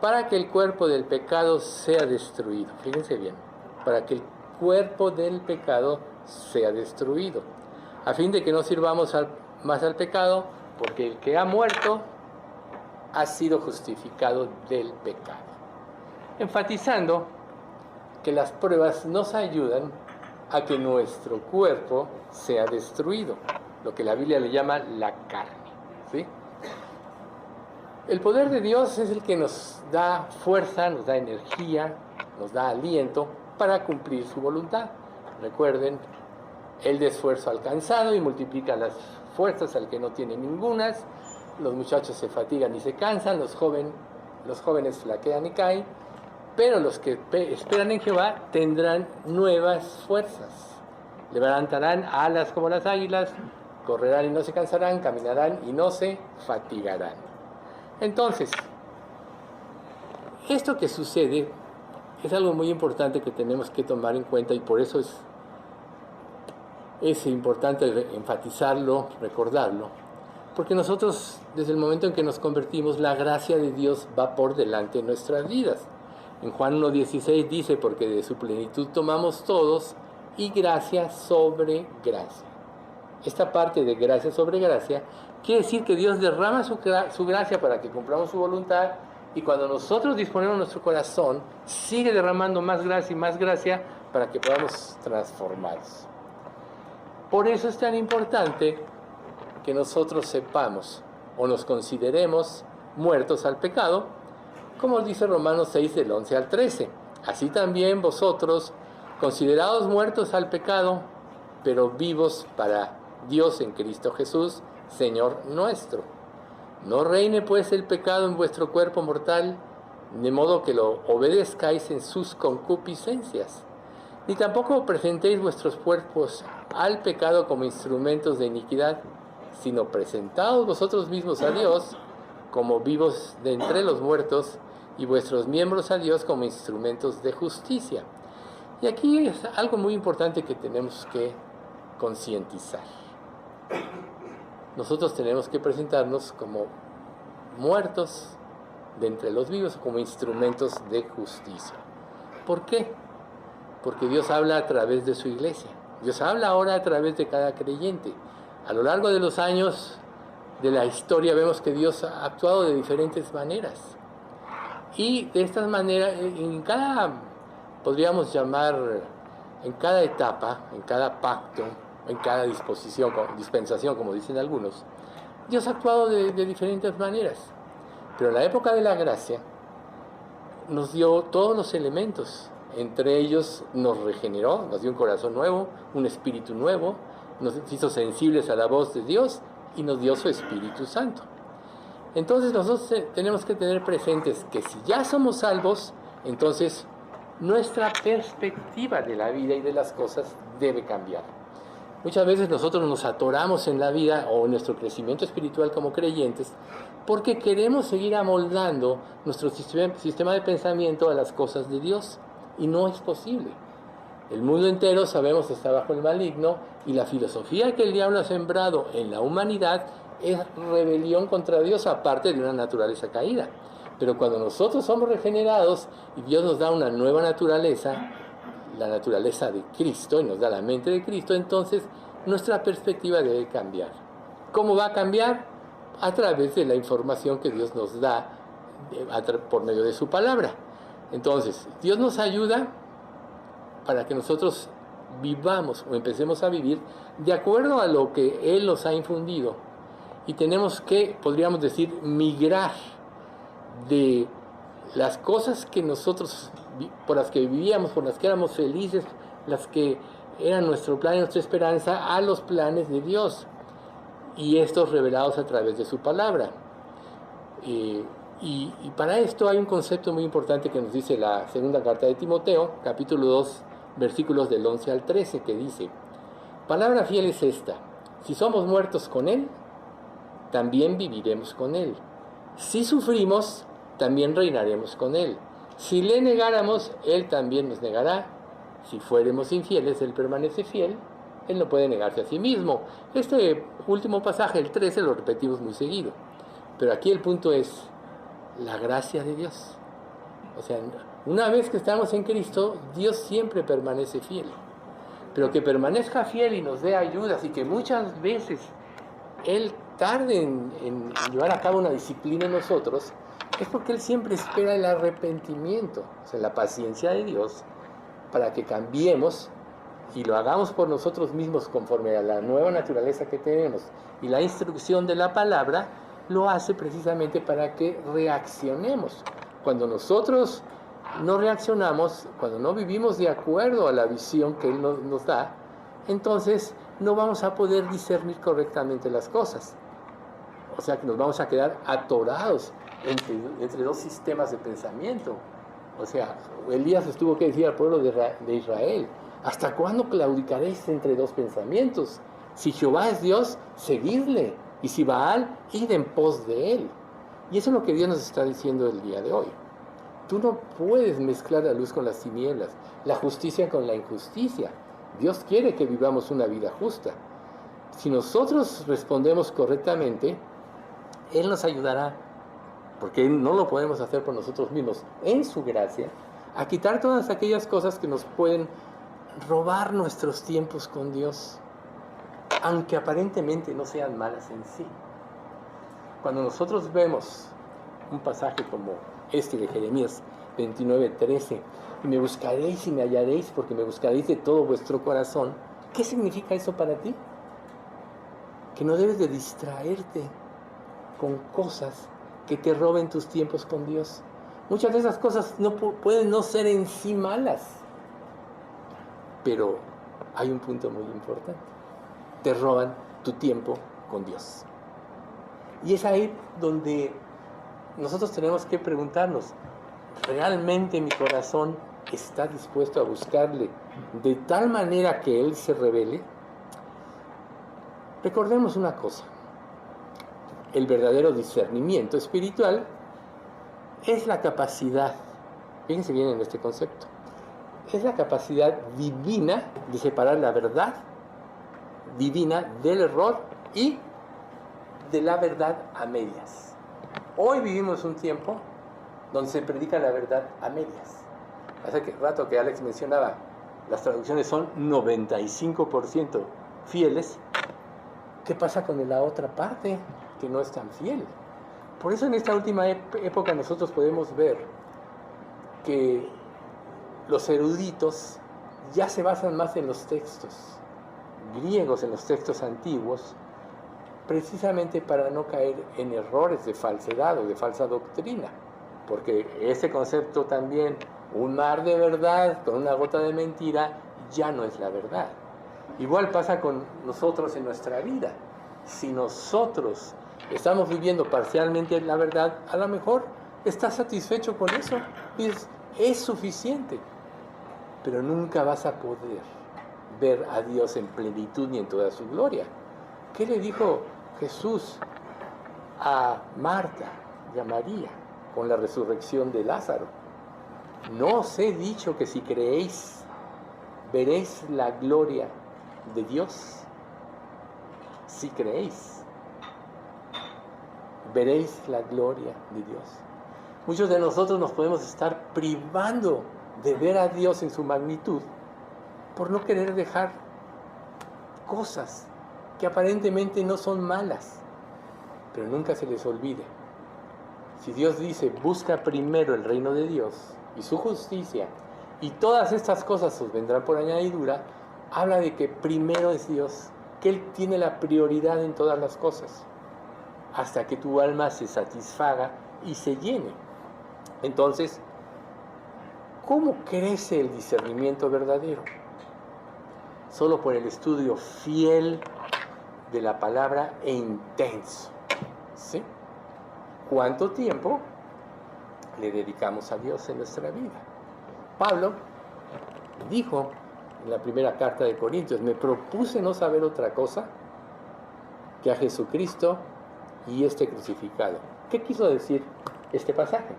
para que el cuerpo del pecado sea destruido. Fíjense bien, para que el cuerpo del pecado sea destruido, a fin de que no sirvamos más al pecado, porque el que ha muerto ha sido justificado del pecado. Enfatizando que las pruebas nos ayudan a que nuestro cuerpo sea destruido, lo que la Biblia le llama la carne, ¿sí? El poder de Dios es el que nos da fuerza, nos da energía, nos da aliento para cumplir su voluntad. Recuerden, Él da esfuerzo al cansado y multiplica las fuerzas al que no tiene ningunas. Los muchachos se fatigan y se cansan, los jóvenes flaquean y caen, pero los que esperan en Jehová tendrán nuevas fuerzas. Levantarán alas como las águilas, correrán y no se cansarán, caminarán y no se fatigarán. Entonces, esto que sucede es algo muy importante que tenemos que tomar en cuenta, y por eso es importante enfatizarlo, recordarlo, porque nosotros, desde el momento en que nos convertimos, la gracia de Dios va por delante de nuestras vidas. En Juan 1:16 dice, porque de su plenitud tomamos todos, y gracia sobre gracia. Esta parte de gracia sobre gracia quiere decir que Dios derrama su gracia para que cumplamos su voluntad, y cuando nosotros disponemos nuestro corazón, sigue derramando más gracia y más gracia para que podamos transformarnos. Por eso es tan importante que nosotros sepamos o nos consideremos muertos al pecado, como dice Romanos 6, del 11 al 13. Así también vosotros, considerados muertos al pecado, pero vivos para Dios en Cristo Jesús, Señor nuestro. No reine pues el pecado en vuestro cuerpo mortal, de modo que lo obedezcáis en sus concupiscencias. Ni tampoco presentéis vuestros cuerpos al pecado como instrumentos de iniquidad, sino presentaos vosotros mismos a Dios como vivos de entre los muertos, y vuestros miembros a Dios como instrumentos de justicia. Y aquí es algo muy importante que tenemos que concientizar. Nosotros tenemos que presentarnos como muertos de entre los vivos, como instrumentos de justicia. ¿Por qué? Porque Dios habla a través de su iglesia. Dios habla ahora a través de cada creyente. A lo largo de los años de la historia vemos que Dios ha actuado de diferentes maneras. Y de estas maneras, podríamos llamar, en cada etapa, en cada pacto, en cada dispensación, como dicen algunos, Dios ha actuado de diferentes maneras. Pero en la época de la gracia nos dio todos los elementos. Entre ellos nos regeneró, nos dio un corazón nuevo, un espíritu nuevo, nos hizo sensibles a la voz de Dios y nos dio su Espíritu Santo. Entonces nosotros tenemos que tener presentes que si ya somos salvos, entonces nuestra perspectiva de la vida y de las cosas debe cambiar. Muchas veces nosotros nos atoramos en la vida o en nuestro crecimiento espiritual como creyentes porque queremos seguir amoldando nuestro sistema de pensamiento a las cosas de Dios, y no es posible. El mundo entero, sabemos, está bajo el maligno, y la filosofía que el diablo ha sembrado en la humanidad es rebelión contra Dios, aparte de una naturaleza caída. Pero cuando nosotros somos regenerados y Dios nos da una nueva naturaleza, la naturaleza de Cristo, y nos da la mente de Cristo, entonces nuestra perspectiva debe cambiar. ¿Cómo va a cambiar? A través de la información que Dios nos da por medio de su palabra. Entonces, Dios nos ayuda para que nosotros vivamos o empecemos a vivir de acuerdo a lo que Él nos ha infundido. Y tenemos que, podríamos decir, migrar de las cosas que nosotros, por las que vivíamos, por las que éramos felices, las que eran nuestro plan y nuestra esperanza, a los planes de Dios, y estos revelados a través de su palabra. Y para esto hay un concepto muy importante que nos dice la segunda carta de Timoteo, capítulo 2, versículos del 11 al 13, que dice: palabra fiel es esta: si somos muertos con Él, también viviremos con Él. Si sufrimos, también reinaremos con Él. Si le negáramos, Él también nos negará. Si fuéramos infieles, Él permanece fiel. Él no puede negarse a sí mismo. Este último pasaje, el 13, lo repetimos muy seguido. Pero aquí el punto es la gracia de Dios. O sea, Una vez que estamos en Cristo, Dios siempre permanece fiel. Pero que permanezca fiel y nos dé ayudas y que muchas veces Él tarde en llevar a cabo una disciplina en nosotros, es porque Él siempre espera el arrepentimiento, o sea, la paciencia de Dios, para que cambiemos y lo hagamos por nosotros mismos conforme a la nueva naturaleza que tenemos. Y la instrucción de la palabra lo hace precisamente para que reaccionemos. Cuando nosotros no reaccionamos, cuando no vivimos de acuerdo a la visión que Él nos da, entonces no vamos a poder discernir correctamente las cosas. O sea que nos vamos a quedar atorados entre dos sistemas de pensamiento. O sea, Elías les tuvo que decir al pueblo de Israel: ¿hasta cuándo claudicaréis entre dos pensamientos? Si Jehová es Dios, seguidle, y si Baal, id en pos de él. Y eso es lo que Dios nos está diciendo el día de hoy. Tú no puedes mezclar la luz con las tinieblas, la justicia con la injusticia. Dios quiere que vivamos una vida justa. Si nosotros respondemos correctamente, Él nos ayudará, porque no lo podemos hacer por nosotros mismos, en su gracia, a quitar todas aquellas cosas que nos pueden robar nuestros tiempos con Dios, aunque aparentemente no sean malas en sí. Cuando nosotros vemos un pasaje como este de Jeremías 29:13, y me buscaréis y me hallaréis, porque me buscaréis de todo vuestro corazón, ¿qué significa eso para ti? Que no debes de distraerte con cosas que te roben tus tiempos con Dios. Muchas de esas cosas pueden no ser en sí malas, pero hay un punto muy importante: te roban tu tiempo con Dios. Y es ahí donde nosotros tenemos que preguntarnos: ¿realmente mi corazón está dispuesto a buscarle de tal manera que Él se revele? Recordemos una cosa: el verdadero discernimiento espiritual es la capacidad, fíjense bien en este concepto, es la capacidad divina de separar la verdad divina del error y de la verdad a medias. Hoy vivimos un tiempo donde se predica la verdad a medias. Hace rato que Alex mencionaba, las traducciones son 95% fieles. ¿Qué pasa con la otra parte que no es tan fiel? Por eso en esta última época nosotros podemos ver que los eruditos ya se basan más en los textos griegos, en los textos antiguos, precisamente para no caer en errores de falsedad o de falsa doctrina, porque ese concepto también, un mar de verdad con una gota de mentira, ya no es la verdad. Igual pasa con nosotros en nuestra vida. Si nosotros estamos viviendo parcialmente la verdad, a lo mejor estás satisfecho con eso y es suficiente, pero nunca vas a poder ver a Dios en plenitud ni en toda su gloria. ¿Qué le dijo Jesús a Marta y a María con la resurrección de Lázaro? ¿No os he dicho que si creéis veréis la gloria de Dios? Si creéis, veréis la gloria de Dios. Muchos de nosotros nos podemos estar privando de ver a Dios en su magnitud por no querer dejar cosas que aparentemente no son malas, pero nunca se les olvide. Si Dios dice: busca primero el reino de Dios y su justicia, y todas estas cosas os vendrán por añadidura, habla de que primero es Dios, que Él tiene la prioridad en todas las cosas, hasta que tu alma se satisfaga y se llene. Entonces, ¿cómo crece el discernimiento verdadero? Solo por el estudio fiel de la palabra e intenso. ¿Sí? ¿Cuánto tiempo le dedicamos a Dios en nuestra vida? Pablo dijo en la primera carta de Corintios: me propuse no saber otra cosa que a Jesucristo y este crucificado. ¿Qué quiso decir este pasaje?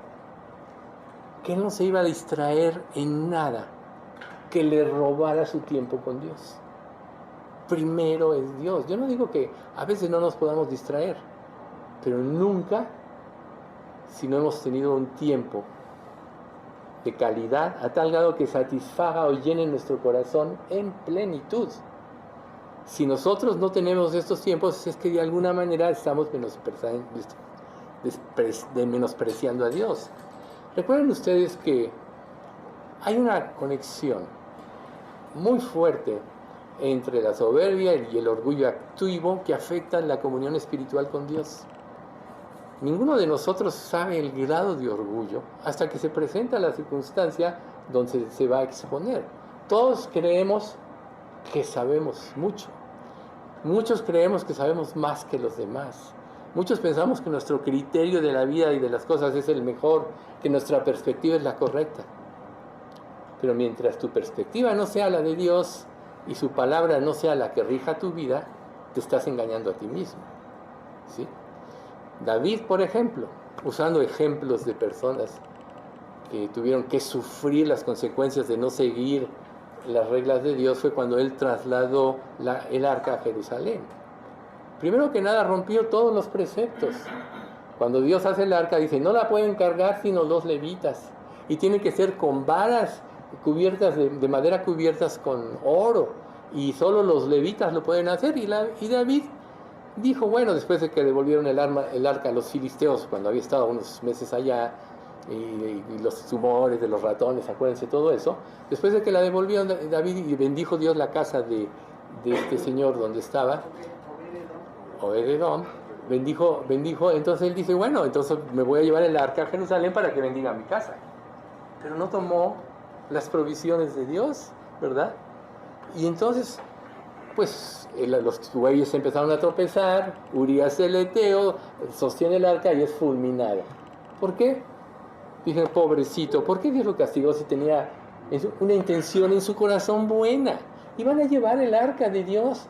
Que él no se iba a distraer en nada que le robara su tiempo con Dios. Primero es Dios. Yo no digo que a veces no nos podamos distraer, pero nunca si no hemos tenido un tiempo de calidad, a tal grado que satisfaga o llene nuestro corazón en plenitud. Si nosotros no tenemos estos tiempos, es que de alguna manera estamos menospreciando a Dios. Recuerden ustedes que hay una conexión muy fuerte entre la soberbia y el orgullo activo que afectan la comunión espiritual con Dios. Ninguno de nosotros sabe el grado de orgullo hasta que se presenta la circunstancia donde se va a exponer. Todos creemos que sabemos mucho. Muchos creemos que sabemos más que los demás. Muchos pensamos que nuestro criterio de la vida y de las cosas es el mejor, que nuestra perspectiva es la correcta. Pero mientras tu perspectiva no sea la de Dios y su palabra no sea la que rija tu vida, te estás engañando a ti mismo. ¿Sí? David, por ejemplo, usando ejemplos de personas que tuvieron que sufrir las consecuencias de no seguir las reglas de Dios, fue cuando él trasladó el arca a Jerusalén. Primero que nada rompió todos los preceptos. Cuando Dios hace el arca, dice, no la pueden cargar sino los levitas, y tienen que ser con varas cubiertas de madera, cubiertas con oro, y solo los levitas lo pueden hacer. Y David dijo, bueno, después de que devolvieron el arca a los filisteos, cuando había estado unos meses allá, y los tumores de los ratones, acuérdense todo eso, después de que la devolvieron, David, y bendijo Dios la casa de este señor donde estaba, Obed-Edom, bendijo, entonces él dice, bueno, entonces me voy a llevar el arca a Jerusalén para que bendiga mi casa. Pero no tomó las provisiones de Dios, ¿verdad? Y entonces, pues los bueyes empezaron a tropezar, Urías el Eteo sostiene el arca y es fulminado. ¿Por qué? Dije, pobrecito, ¿por qué Dios lo castigó si tenía una intención en su corazón buena? Iban a llevar el arca de Dios,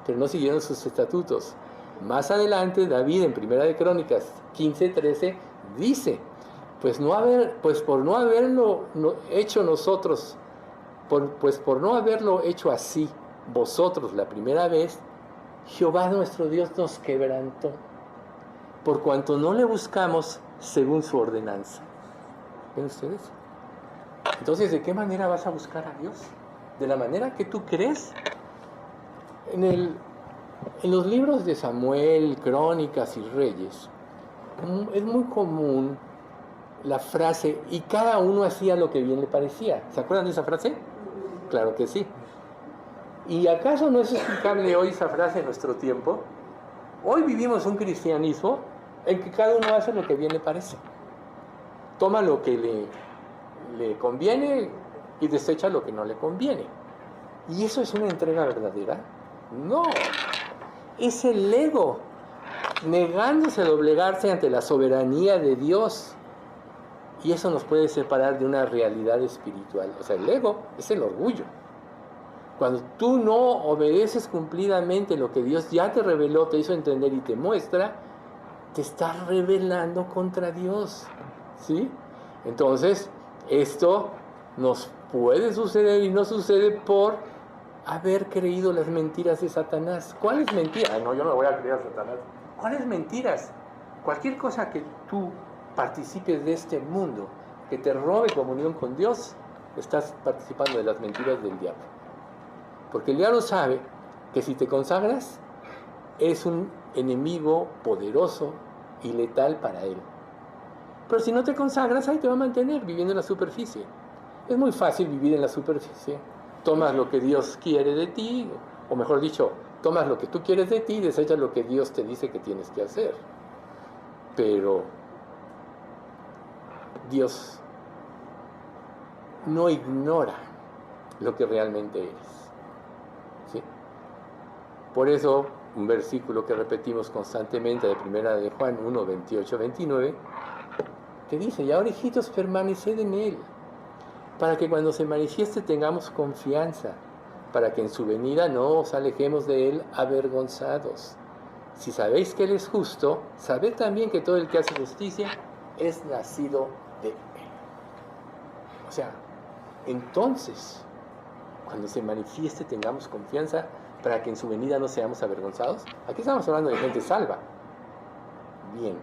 pero no siguieron sus estatutos. Más adelante, David, en Primera de Crónicas 15:13, dice, por no haberlo hecho nosotros, por no haberlo hecho así vosotros la primera vez, Jehová nuestro Dios nos quebrantó, por cuanto no le buscamos según su ordenanza. ¿Ven ustedes? Entonces, ¿de qué manera vas a buscar a Dios? ¿De la manera que tú crees? En los libros de Samuel, Crónicas y Reyes, es muy común la frase, y cada uno hacía lo que bien le parecía. ¿Se acuerdan de esa frase? Claro que sí. ¿Y acaso no es explicable hoy esa frase en nuestro tiempo? Hoy vivimos un cristianismo en que cada uno hace lo que bien le parece. Toma lo que le conviene y desecha lo que no le conviene. ¿Y eso es una entrega verdadera? No. Es el ego negándose a doblegarse ante la soberanía de Dios. Y eso nos puede separar de una realidad espiritual. O sea, el ego es el orgullo. Cuando tú no obedeces cumplidamente lo que Dios ya te reveló, te hizo entender y te muestra, te estás rebelando contra Dios. ¿Sí? Entonces, esto nos puede suceder y no sucede por haber creído las mentiras de Satanás. ¿Cuáles mentiras? No, yo no voy a creer a Satanás. ¿Cuáles mentiras? Cualquier cosa que tú participes de este mundo, que te robe comunión con Dios, estás participando de las mentiras del diablo. Porque el diablo sabe que si te consagras, es un enemigo poderoso y letal para él. Pero si no te consagras, ahí te va a mantener viviendo en la superficie. Es muy fácil vivir en la superficie. Tomas lo que Dios quiere de ti, o mejor dicho, tomas lo que tú quieres de ti y desechas lo que Dios te dice que tienes que hacer. Pero Dios no ignora lo que realmente eres. ¿Sí? Por eso, un versículo que repetimos constantemente de Primera de Juan 1, 28, 29, que dice, y ahora hijitos, permaneced en Él, para que cuando se manifieste tengamos confianza, para que en su venida no os alejemos de Él avergonzados. Si sabéis que Él es justo, sabed también que todo el que hace justicia es nacido de Él. O sea, entonces, cuando se manifieste tengamos confianza, para que en su venida no seamos avergonzados. Aquí estamos hablando de gente salva. Bien.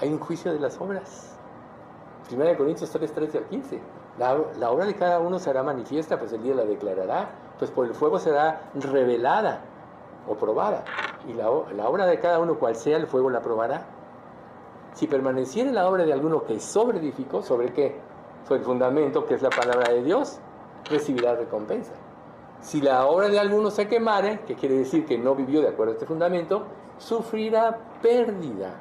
Hay un juicio de las obras. 1 Corintios 3, 13 al 15. La obra de cada uno será manifiesta, pues el día la declarará, pues por el fuego será revelada o probada. Y la obra de cada uno, cual sea, el fuego la probará. Si permaneciera la obra de alguno que sobreedificó, ¿sobre qué? Sobre el fundamento, que es la palabra de Dios, recibirá recompensa. Si la obra de alguno se quemare, que quiere decir que no vivió de acuerdo a este fundamento, sufrirá pérdida.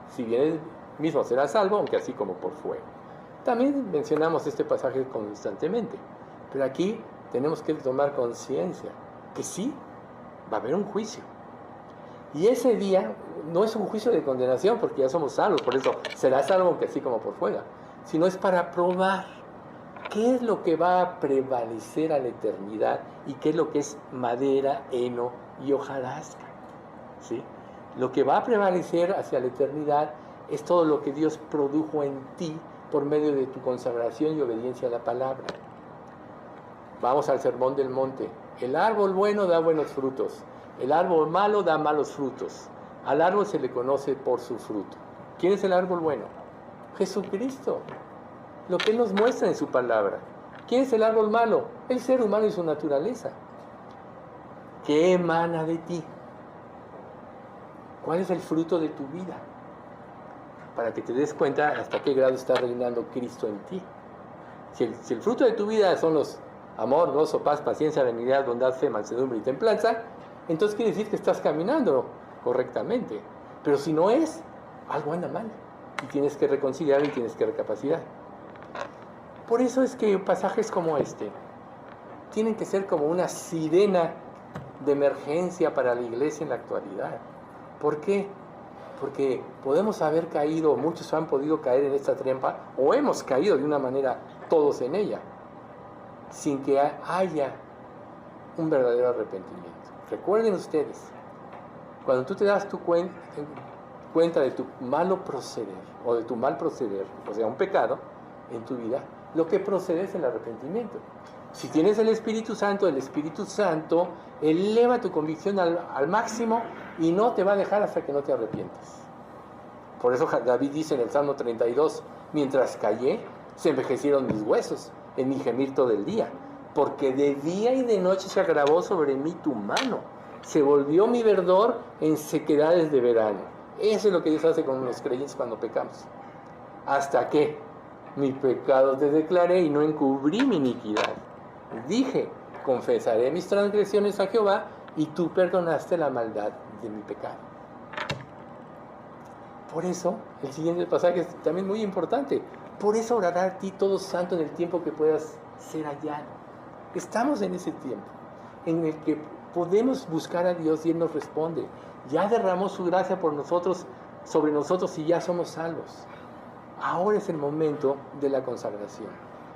Si bien él mismo será salvo, aunque así como por fuego. También mencionamos este pasaje constantemente, pero aquí tenemos que tomar conciencia que sí, va a haber un juicio. Y ese día no es un juicio de condenación, porque ya somos salvos, por eso será salvo, aunque así como por fuera, sino es para probar qué es lo que va a prevalecer a la eternidad y qué es lo que es madera, heno y hojarasca. ¿Sí? Lo que va a prevalecer hacia la eternidad es todo lo que Dios produjo en ti por medio de tu consagración y obediencia a la palabra. Vamos al Sermón del Monte. El árbol bueno da buenos frutos. El árbol malo da malos frutos. Al árbol se le conoce por su fruto. ¿Quién es el árbol bueno? Jesucristo. Lo que Él nos muestra en su palabra. ¿Quién es el árbol malo? El ser humano y su naturaleza. ¿Qué emana de ti? ¿Cuál es el fruto de tu vida? Para que te des cuenta hasta qué grado está reinando Cristo en ti. Si el fruto de tu vida son los amor, gozo, paz, paciencia, benignidad, bondad, fe, mansedumbre y templanza, entonces quiere decir que estás caminando correctamente. Pero si no es, algo anda mal. Y tienes que reconciliar y tienes que recapacitar. Por eso es que pasajes como este tienen que ser como una sirena de emergencia para la iglesia en la actualidad. ¿Por qué? Porque podemos haber caído, muchos han podido caer en esta trampa, o hemos caído de una manera todos en ella, sin que haya un verdadero arrepentimiento. Recuerden ustedes, cuando tú te das cuenta de tu malo proceder, o de tu mal proceder, o sea, un pecado en tu vida, lo que procede es el arrepentimiento. Si tienes el Espíritu Santo eleva tu convicción al máximo y no te va a dejar hasta que no te arrepientas. Por eso David dice en el Salmo 32, mientras callé, se envejecieron mis huesos en mi gemir todo el día, porque de día y de noche se agravó sobre mí tu mano, se volvió mi verdor en sequedades de verano. Eso es lo que Dios hace con los creyentes cuando pecamos. Hasta que mi pecado te declaré y no encubrí mi iniquidad. Dije, confesaré mis transgresiones a Jehová, y tú perdonaste la maldad de mi pecado. Por eso, el siguiente pasaje es también muy importante. Por eso orará a ti todo santo en el tiempo que puedas ser hallado. Estamos en ese tiempo, en el que podemos buscar a Dios y Él nos responde. Ya derramó su gracia por nosotros, sobre nosotros, y ya somos salvos. Ahora es el momento de la consagración.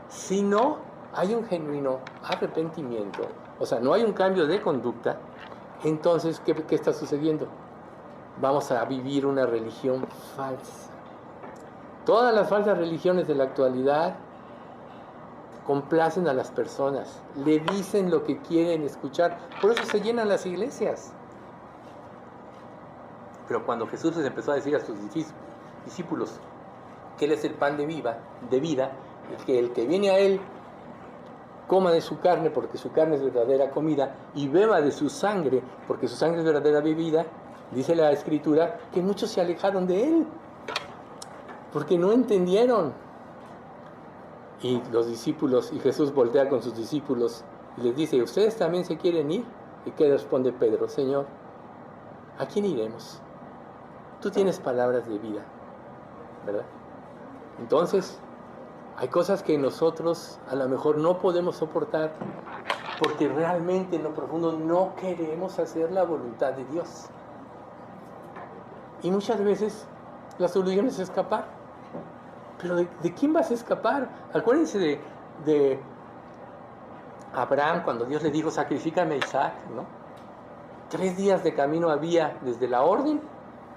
Si no hay un genuino arrepentimiento, o sea, no hay un cambio de conducta, entonces, ¿qué está sucediendo? Vamos a vivir una religión falsa. Todas las falsas religiones de la actualidad complacen a las personas, le dicen lo que quieren escuchar, por eso se llenan las iglesias. Pero cuando Jesús les empezó a decir a sus discípulos que Él es el pan de vida, que el que viene a Él coma de su carne, porque su carne es verdadera comida, y beba de su sangre, porque su sangre es verdadera bebida, dice la Escritura que muchos se alejaron de Él, porque no entendieron. Y los discípulos, y Jesús voltea con sus discípulos y les dice, ¿ustedes también se quieren ir? ¿Y qué responde Pedro? Señor, ¿a quién iremos? Tú tienes palabras de vida, ¿verdad? Entonces, hay cosas que nosotros a lo mejor no podemos soportar porque realmente en lo profundo no queremos hacer la voluntad de Dios. Y muchas veces la solución es escapar. Pero ¿de quién vas a escapar? Acuérdense de Abraham cuando Dios le dijo, sacrifícame a Isaac, ¿no? 3 días de camino había desde la orden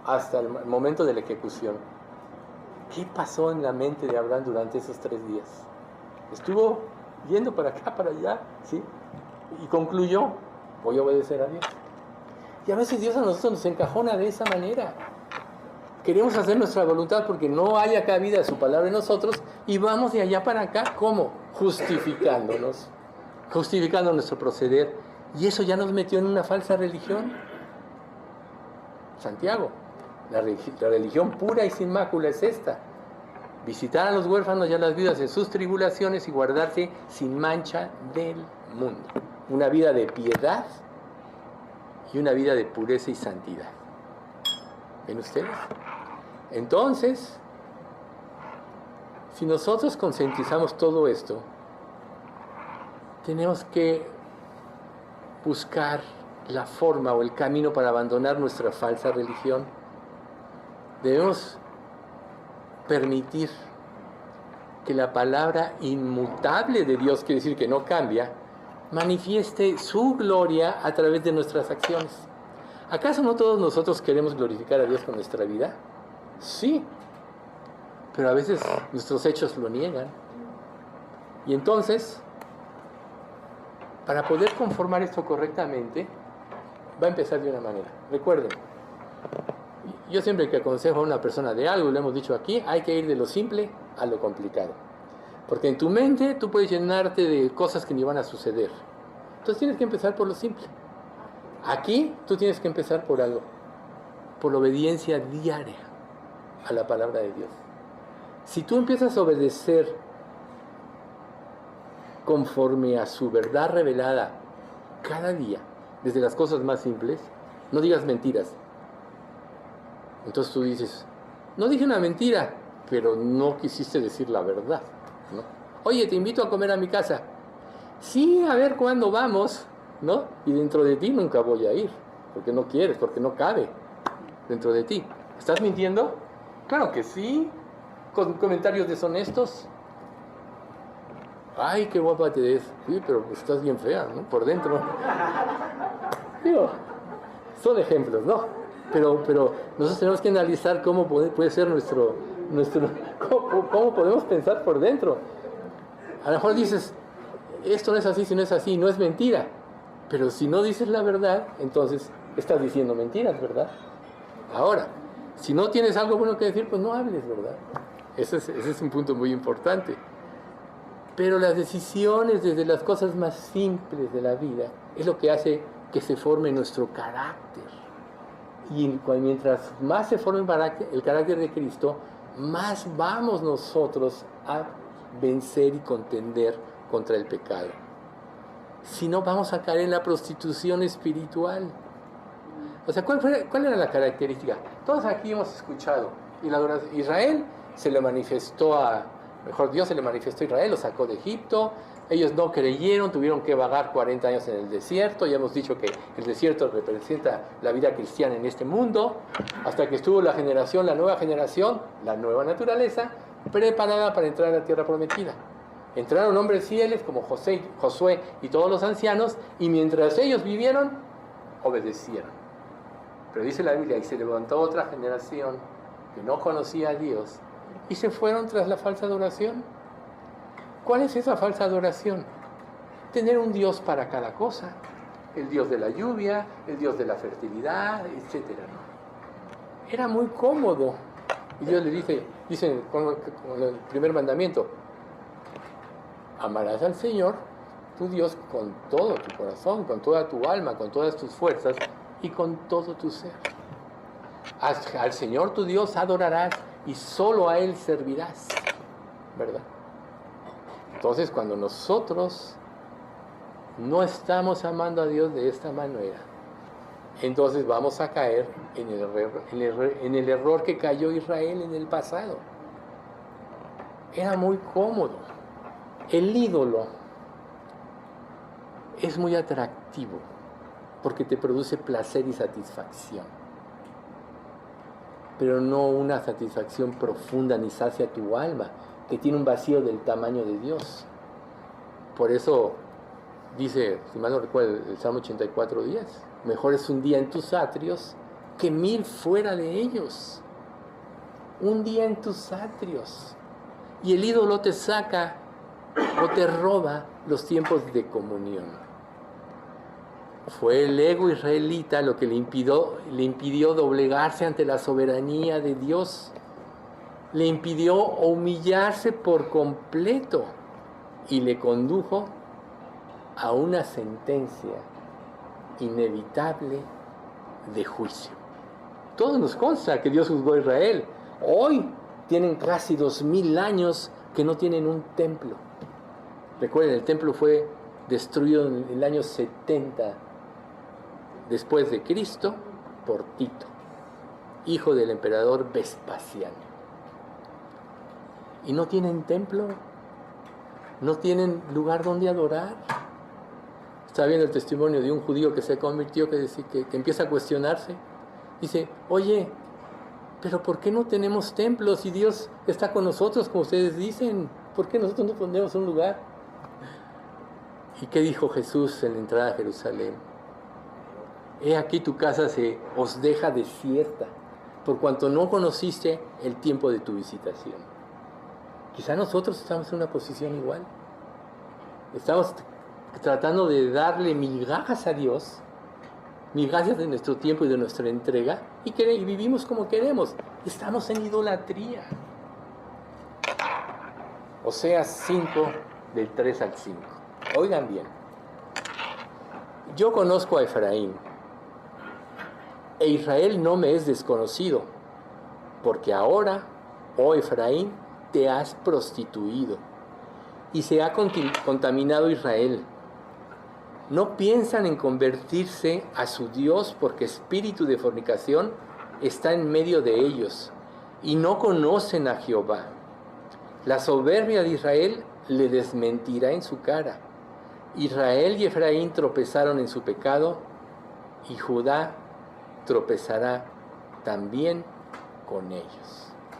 hasta el momento de la ejecución. ¿Qué pasó en la mente de Abraham durante esos 3 días? Estuvo yendo para acá, para allá, ¿sí? Y concluyó, voy a obedecer a Dios. Y a veces Dios a nosotros nos encajona de esa manera. queremos hacer nuestra voluntad porque no haya cabida su palabra en nosotros y vamos de allá para acá, ¿cómo? Justificándonos, justificando nuestro proceder. Y eso ya nos metió en una falsa religión. Santiago, la religión pura y sin mácula es esta: visitar a los huérfanos y a las viudas en sus tribulaciones y guardarse sin mancha del mundo. Una vida de piedad y una vida de pureza y santidad. ¿Ven ustedes? Entonces, si nosotros concientizamos todo esto, tenemos que buscar la forma o el camino para abandonar nuestra falsa religión. Debemos permitir que la palabra inmutable de Dios, quiere decir que no cambia, manifieste su gloria a través de nuestras acciones. ¿Acaso no todos nosotros queremos glorificar a Dios con nuestra vida? Sí, pero a veces nuestros hechos lo niegan. Y entonces, para poder conformar esto correctamente, va a empezar de una manera. Recuerden, yo siempre que aconsejo a una persona de algo, lo hemos dicho aquí, hay que ir de lo simple a lo complicado. Porque en tu mente tú puedes llenarte de cosas que ni van a suceder. Entonces tienes que empezar por lo simple. Aquí tú tienes que empezar por algo, por la obediencia diaria a la palabra de Dios. Si tú empiezas a obedecer conforme a su verdad revelada cada día, desde las cosas más simples, no digas mentiras. Entonces tú dices, no dije una mentira, pero no quisiste decir la verdad, ¿no? Oye, te invito a comer a mi casa. Sí, a ver cuándo vamos, ¿no? Y dentro de ti nunca voy a ir, porque no quieres, porque no cabe dentro de ti. ¿Estás mintiendo? Claro que sí. Con comentarios deshonestos. Ay, qué guapa te ves. Sí, pero estás bien fea, ¿no? Por dentro. Digo, son ejemplos, ¿no? Pero nosotros tenemos que analizar cómo puede ser cómo podemos pensar por dentro. A lo mejor dices, esto no es así, si no es así, no es mentira. Pero si no dices la verdad, entonces estás diciendo mentiras, ¿verdad? Ahora, si no tienes algo bueno que decir, pues no hables, ¿verdad? Ese es un punto muy importante. Pero las decisiones desde las cosas más simples de la vida es lo que hace que se forme nuestro carácter. Y mientras más se forme el carácter de Cristo, más vamos nosotros a vencer y contender contra el pecado. Si no, vamos a caer en la prostitución espiritual. O sea, ¿cuál era la característica? Todos aquí hemos escuchado, y la adoración, Israel se le manifestó Dios se le manifestó a Israel, lo sacó de Egipto. Ellos no creyeron, tuvieron que vagar 40 años en el desierto. Ya hemos dicho que el desierto representa la vida cristiana en este mundo, hasta que estuvo la nueva generación, la nueva naturaleza, preparada para entrar a la tierra prometida. Entraron hombres fieles como Josué y todos los ancianos, y mientras ellos vivieron, obedecieron. Pero dice la Biblia, y se levantó otra generación que no conocía a Dios, y se fueron tras la falsa adoración. ¿Cuál es esa falsa adoración? Tener un Dios para cada cosa. El Dios de la lluvia, el Dios de la fertilidad, etc. Era muy cómodo. Y Dios le dice con el primer mandamiento, amarás al Señor, tu Dios, con todo tu corazón, con toda tu alma, con todas tus fuerzas y con todo tu ser. Al Señor tu Dios adorarás y solo a Él servirás, ¿verdad? Entonces, cuando nosotros no estamos amando a Dios de esta manera, entonces vamos a caer en el error que cayó Israel en el pasado. Era muy cómodo. El ídolo es muy atractivo porque te produce placer y satisfacción, pero no una satisfacción profunda ni sacia tu alma, que tiene un vacío del tamaño de Dios. Por eso dice, si mal no recuerdo, el Salmo 84:10, mejor es un día en tus atrios que 1000 fuera de ellos. Un día en tus atrios. Y el ídolo te saca o te roba los tiempos de comunión. Fue el ego israelita lo que le impidió doblegarse ante la soberanía de Dios. Le impidió humillarse por completo y le condujo a una sentencia inevitable de juicio. Todo nos consta que Dios juzgó a Israel. Hoy tienen casi 2000 años que no tienen un templo. Recuerden, el templo fue destruido en el año 70 después de Cristo por Tito, hijo del emperador Vespasiano. Y no tienen templo, no tienen lugar donde adorar. Estaba viendo el testimonio de un judío que se convirtió, que empieza a cuestionarse. Dice, oye, pero ¿por qué no tenemos templos si Dios está con nosotros, como ustedes dicen? ¿Por qué nosotros no ponemos un lugar? ¿Y qué dijo Jesús en la entrada a Jerusalén? He aquí tu casa se os deja desierta, por cuanto no conociste el tiempo de tu visitación. Quizá nosotros estamos en una posición igual. Estamos tratando de darle migajas a Dios, migajas de nuestro tiempo y de nuestra entrega, y vivimos como queremos. Estamos en idolatría. Oseas 5, del 3 al 5. Oigan bien. Yo conozco a Efraín, e Israel no me es desconocido, porque ahora, oh Efraín, te has prostituido, y se ha contaminado Israel. No piensan en convertirse a su Dios, porque espíritu de fornicación está en medio de ellos, y no conocen a Jehová. La soberbia de Israel le desmentirá en su cara. Israel y Efraín tropezaron en su pecado, y Judá tropezará también con ellos.